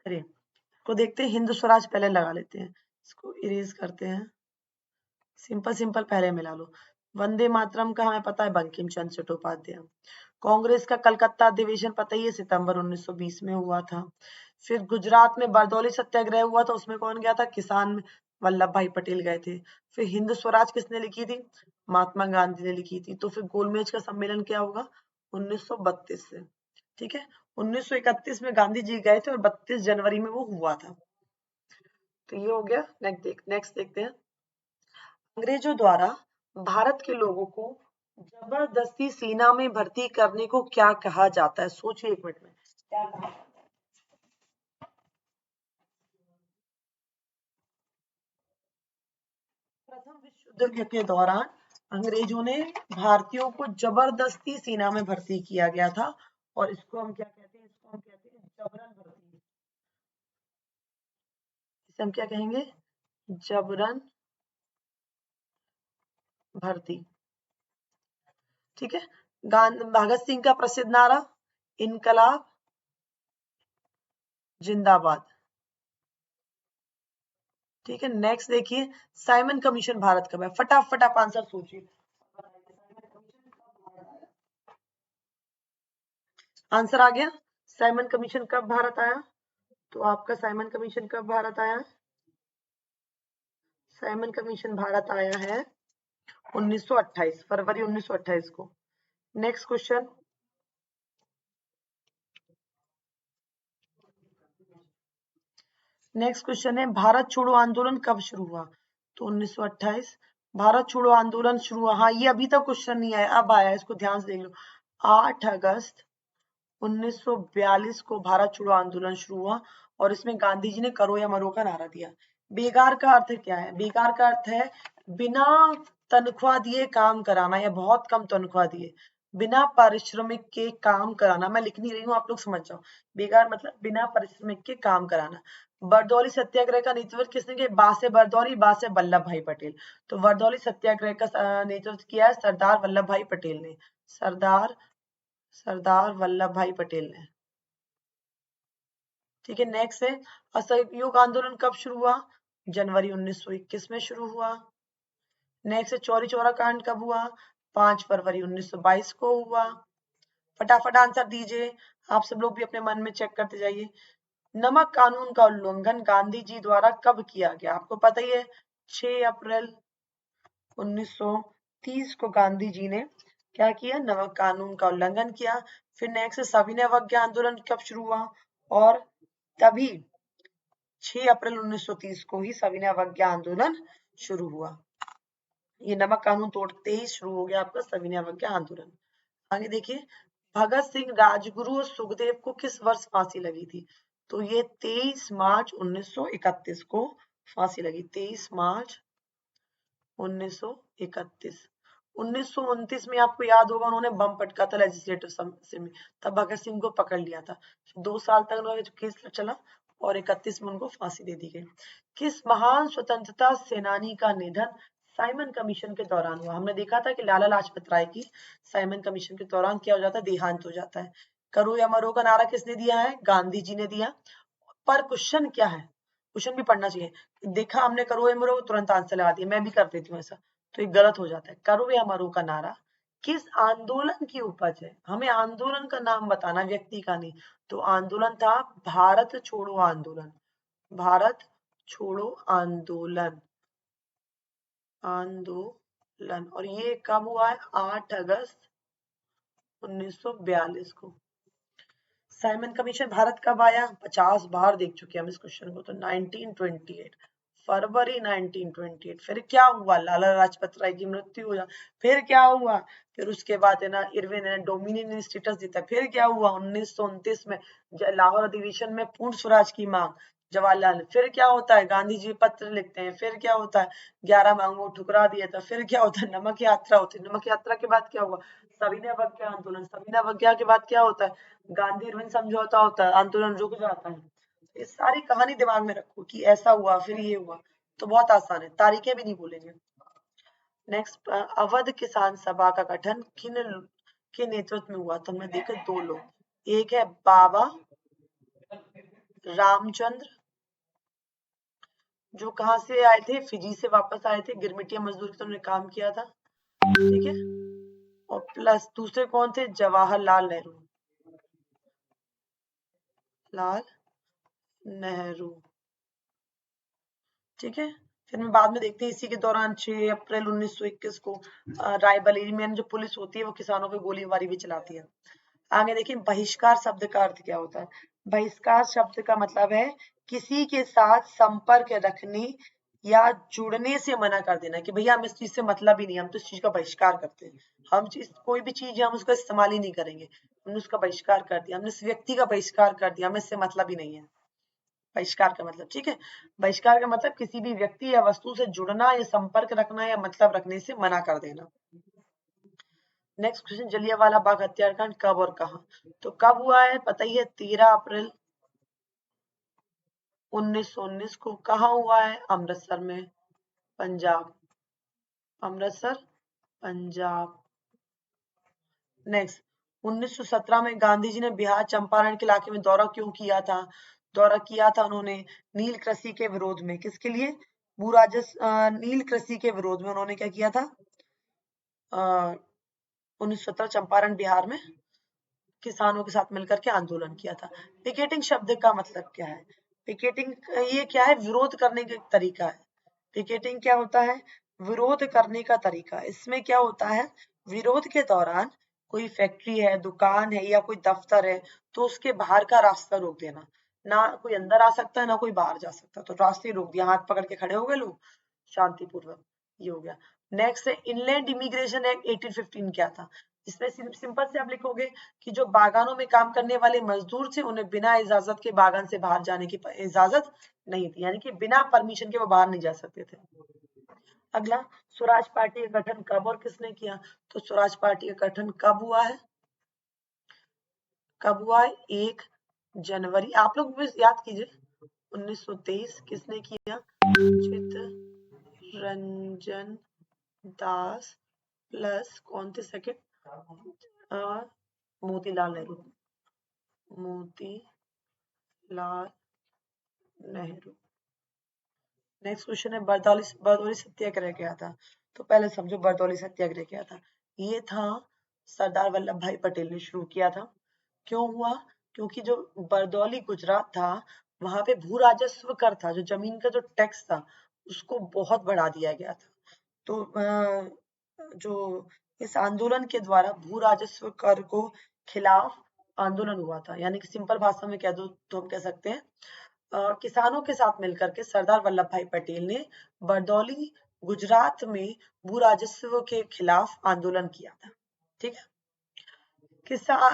अरे को देखते हैं, हिंद स्वराज पहले लगा लेते हैं, इसको इरेज करते हैं, सिंपल सिंपल पहले मिला लो। वंदे मातरम का हमें पता है बंकिम चंद्र चट्टोपाध्याय। कांग्रेस का कलकत्ता अधिवेशन पता ही है, सितंबर 1920 में हुआ था। फिर गुजरात में बरदौली सत्याग्रह हुआ था, उसमें कौन गया था? किसान वल्लभ भाई पटेल गए थे। फिर हिंद स्वराज किसने लिखी थी? महात्मा गांधी ने लिखी थी। तो फिर गोलमेज का सम्मेलन क्या होगा? 1932 से। ठीक है, 1931 में गांधी जी गए थे और 32 जनवरी में वो हुआ था। तो ये हो गया। नेक्स्ट देखते हैं। अंग्रेजों द्वारा भारत के लोगों को जबरदस्ती सेना में भर्ती करने को क्या कहा जाता है? सोचिए एक मिनट में, क्या कहा? प्रथम विश्व युद्ध के दौरान अंग्रेजों ने भारतीयों को जबरदस्ती सेना में भर्ती किया गया था, और इसको हम क्या कहते हैं? इसको हम कहते हैं जबरन भर्ती। इसे हम क्या कहेंगे? जबरन भर्ती। ठीक है। भगत सिंह का प्रसिद्ध नारा, इनकलाब जिंदाबाद। ठीक है, नेक्स्ट देखिए, साइमन कमीशन भारत कब है? फटाफट आप आंसर सोचिए। आंसर आ गया? साइमन कमीशन कब भारत आया? तो आपका साइमन कमीशन कब भारत आया? साइमन कमीशन भारत आया है 1928, फरवरी 1928 को। Next question. नेक्स्ट क्वेश्चन है, भारत छोड़ो आंदोलन कब शुरू हुआ? तो 1928 भारत छोड़ो आंदोलन शुरू हुआ। हाँ, ये अभी तक क्वेश्चन नहीं आया, अब आया, इसको ध्यान से देख लो। 8 अगस्त 1942 को भारत छोड़ो आंदोलन शुरू हुआ, और इसमें गांधी जी ने करो या मरो का नारा दिया। बेगार का अर्थ क्या है? बेगार का अर्थ है बिना तनख्वाह दिए काम कराना, या बहुत कम तनख्वाह दिए बिना पारिश्रमिक के काम कराना। मैं लिख नहीं रही हूँ, आप लोग समझ जाओ। बेगार मतलब बिना पारिश्रमिक के काम कराना। बरदौली सत्याग्रह का नेतृत्व किसने किया? बासे बरदौली, बासे वल्लभ भाई पटेल। तो बरदौली सत्याग्रह का नेतृत्व किया है सरदार वल्लभ भाई पटेल ने। सरदार वल्लभ भाई पटेल ने। ठीक है, नेक्स्ट है, असहयोग आंदोलन कब शुरू हुआ? जनवरी 1921 में शुरू हुआ। नेक्स्ट है, चौरी चौरा कांड कब हुआ? 5 फरवरी 1922 को हुआ। फटाफट आंसर दीजिए, आप सब लोग भी अपने मन में चेक करते जाइए। नमक कानून का उल्लंघन गांधी जी द्वारा कब किया गया? आपको पता ही है, 6 अप्रैल 1930 को गांधी जी ने क्या किया? नमक कानून का उल्लंघन किया। फिर नेक्स्ट, सविनय अवज्ञा आंदोलन कब शुरू हुआ? और तभी 6 अप्रैल 1930 को ही सविनय अवज्ञा आंदोलन शुरू हुआ। ये नमक कानून तोड़ते ही शुरू हो गया आपका सविनय अवज्ञा आंदोलन। आगे देखिए, भगत सिंह, राजगुरु और सुखदेव को किस वर्ष फांसी लगी थी? तो ये 23 मार्च 1931 को फांसी लगी। 23 मार्च 1931। 1929 में आपको याद होगा उन्होंने बम पटका था लेजिस्लेटिव से में, तब भगत सिंह को पकड़ लिया था। 2 साल तक उन्होंने केस चला, और 31 में उनको फांसी दे दी गई। किस महान स्वतंत्रता सेनानी का निधन साइमन कमीशन के दौरान हुआ? हमने देखा था कि लाला लाजपत राय की साइमन कमीशन के दौरान क्या हो जाता है? देहांत हो जाता है। करो या मरो का नारा किसने दिया है? गांधी जी ने दिया। पर क्वेश्चन क्या है? क्वेश्चन भी पढ़ना चाहिए। देखा हमने करो या मरो, तुरंत आंसर लगा दिया, मैं भी कर देती हूँ ऐसा, तो ये गलत हो जाता है। करो या मरो का नारा किस आंदोलन की उपज है? हमें आंदोलन का नाम बताना, व्यक्ति का नहीं। तो आंदोलन था भारत छोड़ो आंदोलन। भारत छोड़ो आंदोलन। आंदोलन, और ये कब हुआ है? 8 अगस्त 1942 को। साइमन कमीशन भारत कब आया? 50 बार देख चुके हैं हम इस क्वेश्चन को। तो 1928, फरवरी 1928। फिर क्या हुआ? लाला लाजपत राय की मृत्यु हुआ। फिर क्या हुआ? फिर उसके बाद है ना इरविन ने डोमिनियन स्टेटस जीता। फिर क्या हुआ? 1929 में लाहौर अधिवेशन में पूर्ण स्वराज की मांग, जवाहरलाल। फिर क्या होता है? गांधी जी पत्र लिखते हैं। फिर क्या होता है? 11 मांगों ठुकरा दिया था। फिर क्या होता है? नमक यात्रा होती है। नमक यात्रा के बाद क्या हुआ? सविनय अवज्ञा आंदोलन। सविनय अवज्ञा के बाद क्या होता है? गांधी इरविन समझौता होता है, आंदोलन रुक जाता है। ये सारी कहानी दिमाग में रखो कि ऐसा हुआ, फिर ये हुआ। तो बहुत आसान है, तारीखें भी नहीं भूलेंगे। नेक्स्ट, अवध किसान सभा का गठन किन के नेतृत्व में हुआ? तो हमने देखे 2 लोग, एक है बाबा रामचंद्र, जो कहाँ से आए थे? फिजी से वापस आए थे, गिरमिटिया मजदूर के उन्होंने काम किया था। ठीक है। और प्लस दूसरे कौन थे, जवाहरलाल नेहरू। ठीक है। फिर मैं बाद में देखते हैं इसी के दौरान 6 अप्रैल 1921 को रायबरेली में जो पुलिस होती है वो किसानों पे गोलीबारी भी चलाती है। आगे देखिए, बहिष्कार शब्द का अर्थ क्या होता है। बहिष्कार शब्द का मतलब है किसी के साथ संपर्क रखने या जुड़ने से मना कर देना, कि भैया हम इस चीज से मतलब ही नहीं, हम तो इस चीज का बहिष्कार करते हैं। हम चीज कोई भी चीज है हम उसका इस्तेमाल ही नहीं करेंगे, हमने उसका बहिष्कार कर दिया, हमने इस व्यक्ति का बहिष्कार कर दिया, हमें इससे मतलब ही नहीं है। बहिष्कार का मतलब, ठीक है। बहिष्कार का मतलब किसी भी व्यक्ति या वस्तु से जुड़ना या संपर्क रखना या मतलब रखने से मना कर देना। नेक्स्ट क्वेश्चन, जलियांवाला बाग हत्याकांड कब और कहां। तो कब हुआ है पता ही है, 13 अप्रैल 1919 को। कहां हुआ है, अमृतसर में, पंजाब, अमृतसर, पंजाब। नेक्स्ट, 1917 में गांधी जी ने बिहार चंपारण के इलाके में दौरा क्यों किया था। दौरा किया था उन्होंने नील कृषि के विरोध में। किसके लिए, भू राजस्व, नील कृषि के विरोध में उन्होंने क्या किया था, 1917 चंपारण बिहार में किसानों के साथ मिलकर के आंदोलन किया था। पिकेटिंग शब्द का मतलब क्या है। पिकेटिंग ये क्या है, विरोध करने का तरीका है। पिकेटिंग क्या होता है, विरोध करने का तरीका। इसमें क्या होता है, विरोध के दौरान कोई फैक्ट्री है, दुकान है या कोई दफ्तर है तो उसके बाहर का रास्ता रोक देना। ना कोई अंदर आ सकता है ना कोई बाहर जा सकता, तो रास्ते रोक दिया, हाथ पकड़ के खड़े हो गए लोग शांतिपूर्वक, ये हो गया। नेक्स्ट है इनलैंड इमिग्रेशन एक्ट 1815 क्या था। इसमें सिंपल से आप लिखोगे कि जो बागानों में काम करने वाले मजदूर थे उन्हें बिना इजाजत के बागान से बाहर जाने की इजाजत नहीं थी, यानी कि बिना परमिशन के वो बाहर नहीं जा सकते थे। अगला, स्वराज पार्टी का गठन कब और किसने किया। तो स्वराज पार्टी का गठन कब हुआ है, कब हुआ है, 1 जनवरी, आप लोग भी याद कीजिए, 1923। किसने किया, चित्तरंजन दास प्लस कौन थे second, Motilal Nehru, Motilal Nehru. Next question है, बरदौली सत्याग्रह क्या था। तो पहले समझो बरदौली सत्याग्रह क्या था। ये था सरदार वल्लभ भाई पटेल ने शुरू किया था। क्यों हुआ, क्योंकि जो बरदौली गुजरात था वहां पे भू राजस्व कर था, जो जमीन का जो टैक्स था उसको बहुत बढ़ा दिया गया था। तो जो इस आंदोलन के द्वारा भू राजस्व कर को खिलाफ आंदोलन हुआ था, यानी कि सिंपल भाषा में कह दो तो हम कह सकते हैं किसानों के साथ मिलकर के सरदार वल्लभ भाई पटेल ने बरदौली गुजरात में भू राजस्व के खिलाफ आंदोलन किया था। ठीक है।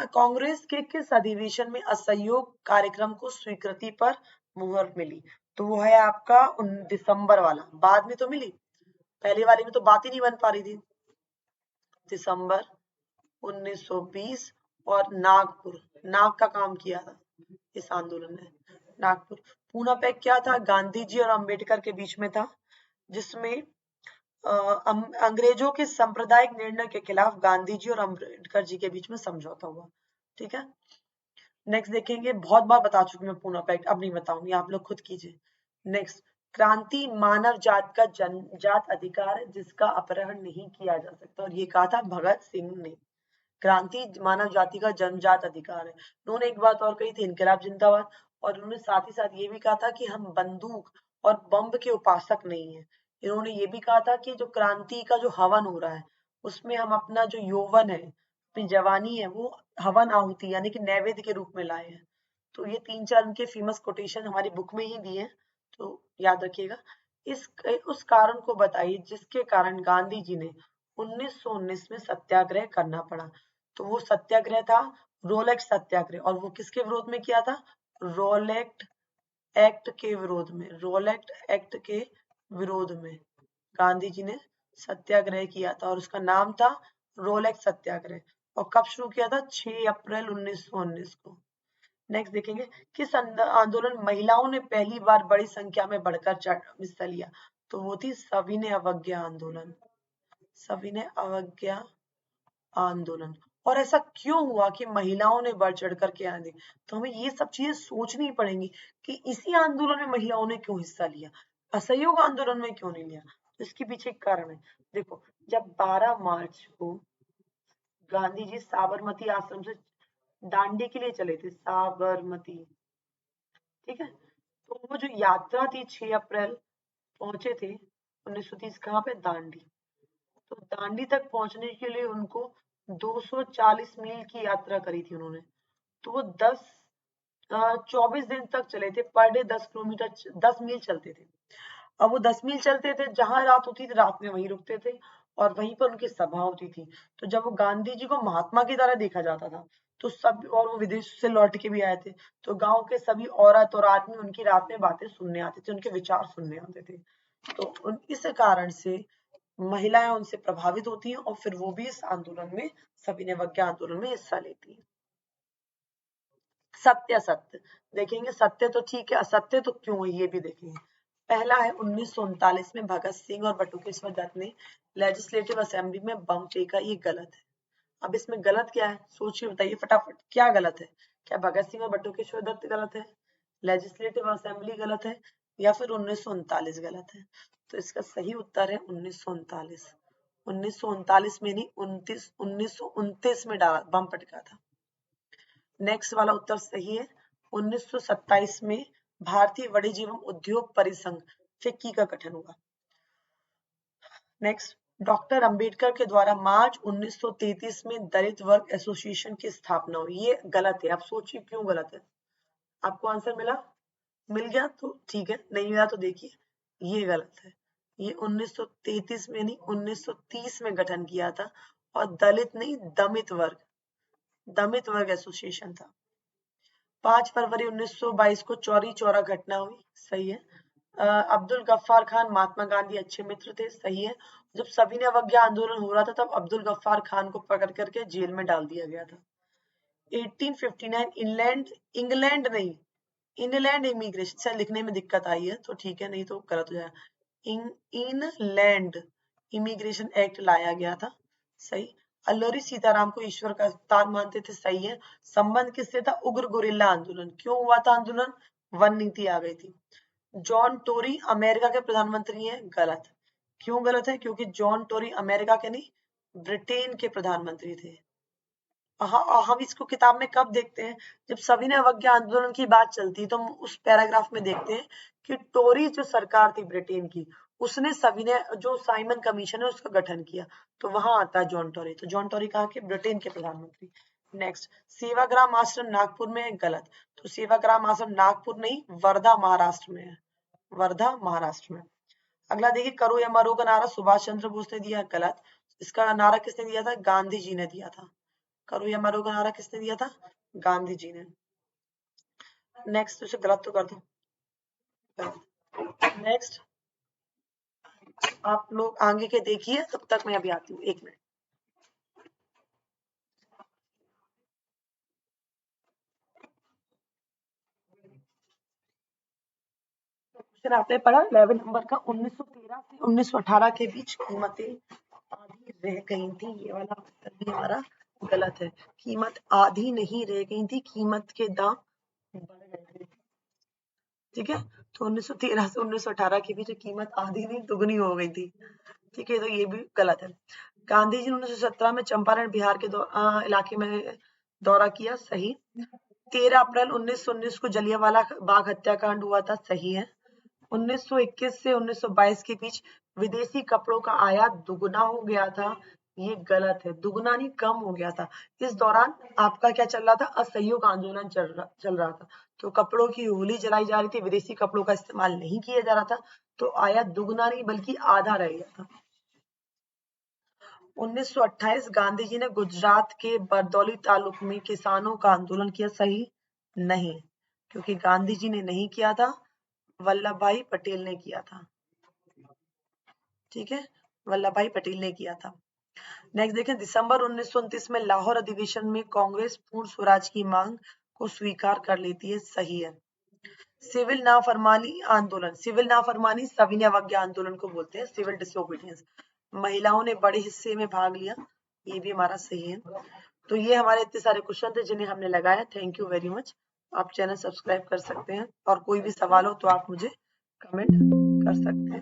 कांग्रेस के किस अधिवेशन में असहयोग कार्यक्रम को स्वीकृति पर मुहर मिली। तो वो है आपका दिसंबर वाला, बाद में तो मिली, पहले वाले में तो बात ही नहीं बन पा रही थी। दिसंबर 1920 और नागपुर, नाग का काम किया था इस आंदोलन ने, नागपुर। पूना पैक्ट क्या था, गांधी जी और अंबेडकर के बीच में था, जिसमें अंग्रेजों के सांप्रदायिक निर्णय के खिलाफ गांधी जी और अंबेडकर जी के बीच में समझौता हुआ। ठीक है। नेक्स्ट देखेंगे, बहुत बार बता चुकी मैं पूना पैक्ट, अब नहीं बताऊंगी, आप लोग खुद कीजिए। नेक्स्ट, क्रांति मानव जात का जन्मजात अधिकार है जिसका अपहरण नहीं किया जा सकता, और ये कहा था भगत सिंह ने। क्रांति मानव जाति का जन्मजात अधिकार है। उन्होंने एक बात और कही थी, इनकलाब जिंदाबाद। और उन्होंने साथ ही साथ ये भी कहा था कि हम बंदूक और बम के उपासक नहीं है। इन्होंने ये भी कहा था कि जो क्रांति का जो हवन हो रहा है उसमें हम अपना जो यौवन है, अपनी जवानी है, वो हवन आहुति यानी कि नैवेद्य के रूप में लाए हैं। तो ये 3-4 उनके फेमस कोटेशन हमारी बुक में ही दिए हैं, तो याद रखिएगा। इस उस कारण को बताइए जिसके कारण गांधी जी ने 1919 में सत्याग्रह करना पड़ा। तो वो सत्याग्रह था रोलेक्ट सत्याग्रह, और वो किसके विरोध में किया था, रोलेक्ट एक्ट के विरोध में, रोलेक्ट एक्ट के विरोध में गांधी जी ने सत्याग्रह किया था, और उसका नाम था रोलेक्ट सत्याग्रह। और कब शुरू किया था, 6 अप्रैल 1919 को। नेक्स्ट देखेंगे, किस आंदोलन महिलाओं ने पहली बार बड़ी संख्या में बढ़कर हिस्सा लिया। तो वो थी सविनय अवज्ञा आंदोलन, सविनय अवज्ञा आंदोलन। और ऐसा क्यों हुआ कि महिलाओं ने बढ़ चढ़ करके आगे, तो हमें ये सब चीजें सोचनी पड़ेंगी कि इसी आंदोलन में महिलाओं ने क्यों हिस्सा लिया, असहयोग आंदोलन में क्यों नहीं लिया। तो इसके पीछे एक कारण है। देखो, जब 12 मार्च को गांधी जी साबरमती आश्रम से दांडी के लिए चले थे, साबरमती, ठीक है, तो वो जो यात्रा थी 6 अप्रैल पहुंचे थे 1930, कहाँ पे? दांडी। तो दांडी तक पहुंचने के लिए उनको 240 मील की यात्रा करी थी उन्होंने। तो वो 24 दिन तक चले थे, पर डे 10 किलोमीटर 10 मील चलते थे। अब वो 10 मील चलते थे, जहां रात होती थी रात में वहीं रुकते थे और वहीं पर उनकी सभा होती थी। तो जब वो गांधी जी को महात्मा की तरह देखा जाता था, तो सब, और वो विदेश से लौट के भी आए थे, तो गांव के सभी औरत और आदमी उनकी रात में बातें सुनने आते थे, उनके विचार सुनने आते थे। तो इस कारण से महिलाएं उनसे प्रभावित होती हैं और फिर वो भी इस आंदोलन में, सविनय अवज्ञा आंदोलन में हिस्सा लेती है। सत्य असत्य देखेंगे, सत्य तो ठीक है, असत्य तो क्यों है ये भी देखेंगे। पहला है 1939 में भगत सिंह और बटुकेश्वर दत्त ने लेजिस्लेटिव असेंबली में बम फेंका, ये गलत है। अब इसमें गलत क्या है, सोचिए, बताइए फटाफट, क्या गलत है? क्या भगत सिंह और बटुकेश्वर दत्त गलत है, लेजिस्लेटिव असेंबली गलत है, या फिर 1939 गलत है? तो इसका सही उत्तर है 1939। 1939 में नहीं, 1929 में डाला बम पटका था। नेक्स्ट वाला उत्तर सही है। 1927 में भारतीय वाणिज्य एवं उद्योग परिसंघ फिक्की का गठन हुआ। नेक्स्ट, डॉक्टर अंबेडकर के द्वारा मार्च 1933 में दलित वर्ग एसोसिएशन की स्थापना हुई, ये गलत है। आप सोचिए क्यों गलत है? आपको आंसर मिला? मिल गया तो ठीक है, नहीं मिला तो देखिए, ये गलत है। ये 1933 में नहीं, 1930 में गठन किया था, और दलित नहीं, दमित वर्ग एसोसिएशन था। 5 फरवरी 1922 को चौरी चौरा घटना हुई, सही है। अब्दुल गफ्फार खान महात्मा गांधी अच्छे मित्र थे, सही है। जब सविनय अवज्ञा आंदोलन हो रहा था, तब अब्दुल गफ्फार खान को पकड़ करके जेल में डाल दिया गया था। 1859 इंग्लैंड नहीं, इनलैंड इमिग्रेशन से लिखने में दिक्कत आई है तो ठीक है, नहीं तो गलत हो जाएगा। इनलैंड इमिग्रेशन एक्ट लाया गया था, सही। अल्लूरी सीताराम को ईश्वर का अवतार मानते थे, सही है। संबंध किससे था? उग्र गुरिल्ला आंदोलन। क्यों हुआ था आंदोलन? वन नीति आ गई थी। जॉन टोरी अमेरिका के प्रधानमंत्री हैं, गलत। क्यों गलत है? क्योंकि जॉन टोरी अमेरिका के नहीं, ब्रिटेन के प्रधानमंत्री थे। हम इसको किताब में कब देखते हैं? जब सविनय अवज्ञा आंदोलन की बात चलती है, तो हम उस पैराग्राफ में देखते हैं कि टोरी जो सरकार थी ब्रिटेन की, उसने सविनय, जो साइमन कमीशन है, उसका गठन किया, तो वहां आता है जॉन टोरी। तो जॉन टोरी कहाँ के? ब्रिटेन के प्रधानमंत्री। नेक्स्ट, सेवाग्राम आश्रम नागपुर में है, गलत। तो सेवाग्राम आश्रम नागपुर नहीं, वर्धा महाराष्ट्र में है, वर्धा महाराष्ट्र में। अगला देखिए, करो या मरो का नारा सुभाष चंद्र बोस ने दिया, गलत। इसका नारा किसने दिया था? गांधी जी ने दिया था। करो या मरो का नारा किसने दिया था? गांधी जी ने। नेक्स्ट, उसे गलत तो कर दो। नेक्स्ट, आप लोग आगे के देखिए, तब तक मैं अभी आती हूँ, 1 मिनट। क्वेश्चन आपने पढ़ा 11 नंबर का, 1913 से 1918 के बीच कीमतें आधी रह गई थी, ये वाला उत्तर भी हमारा गलत है। कीमत आधी नहीं रह गई थी, कीमत के दाम बढ़ गए थे, ठीक है। तो 1913 से 1918 के बीच कीमत आधी नहीं, दुगनी हो गई थी, ठीक है। तो ये भी गलत है। गांधी जी ने 1917 में चंपारण बिहार के इलाके में दौरा किया, सही। 13 अप्रैल 1919 को जलियांवाला बाग हत्याकांड हुआ था, सही है। 1921 से 1922 के बीच विदेशी कपड़ों का आयात दुगना हो गया था, ये गलत है। दुगना नहीं, कम हो गया था। इस दौरान आपका क्या चल रहा था? असहयोग आंदोलन चल रहा था। तो कपड़ों की होली जलाई जा रही थी, विदेशी कपड़ों का इस्तेमाल नहीं किया जा रहा था, तो आयात दुगना नहीं बल्कि आधा रह गया था। 1928 गांधी जी ने गुजरात के बरदौली तालुक में किसानों का आंदोलन किया, सही नहीं, क्योंकि गांधी जी ने नहीं किया था, वल्लभ भाई पटेल ने किया था, ठीक है, वल्लभ भाई पटेल ने किया था। नेक्स्ट देखें, दिसंबर 1929 में लाहौर अधिवेशन में कांग्रेस पूर्ण स्वराज की मांग को स्वीकार कर लेती है, सही है। सिविल नाफरमानी आंदोलन, सिविल नाफरमानी सविनय अवज्ञा आंदोलन को बोलते हैं, सिविल डिसोबीडियंस। महिलाओं ने बड़े हिस्से में भाग लिया, ये भी हमारा सही है। तो ये हमारे इतने सारे क्वेश्चन थे जिन्हें हमने लगाया। Thank you very much. आप चैनल सब्सक्राइब कर सकते हैं, और कोई भी सवाल हो तो आप मुझे कमेंट कर सकते हैं।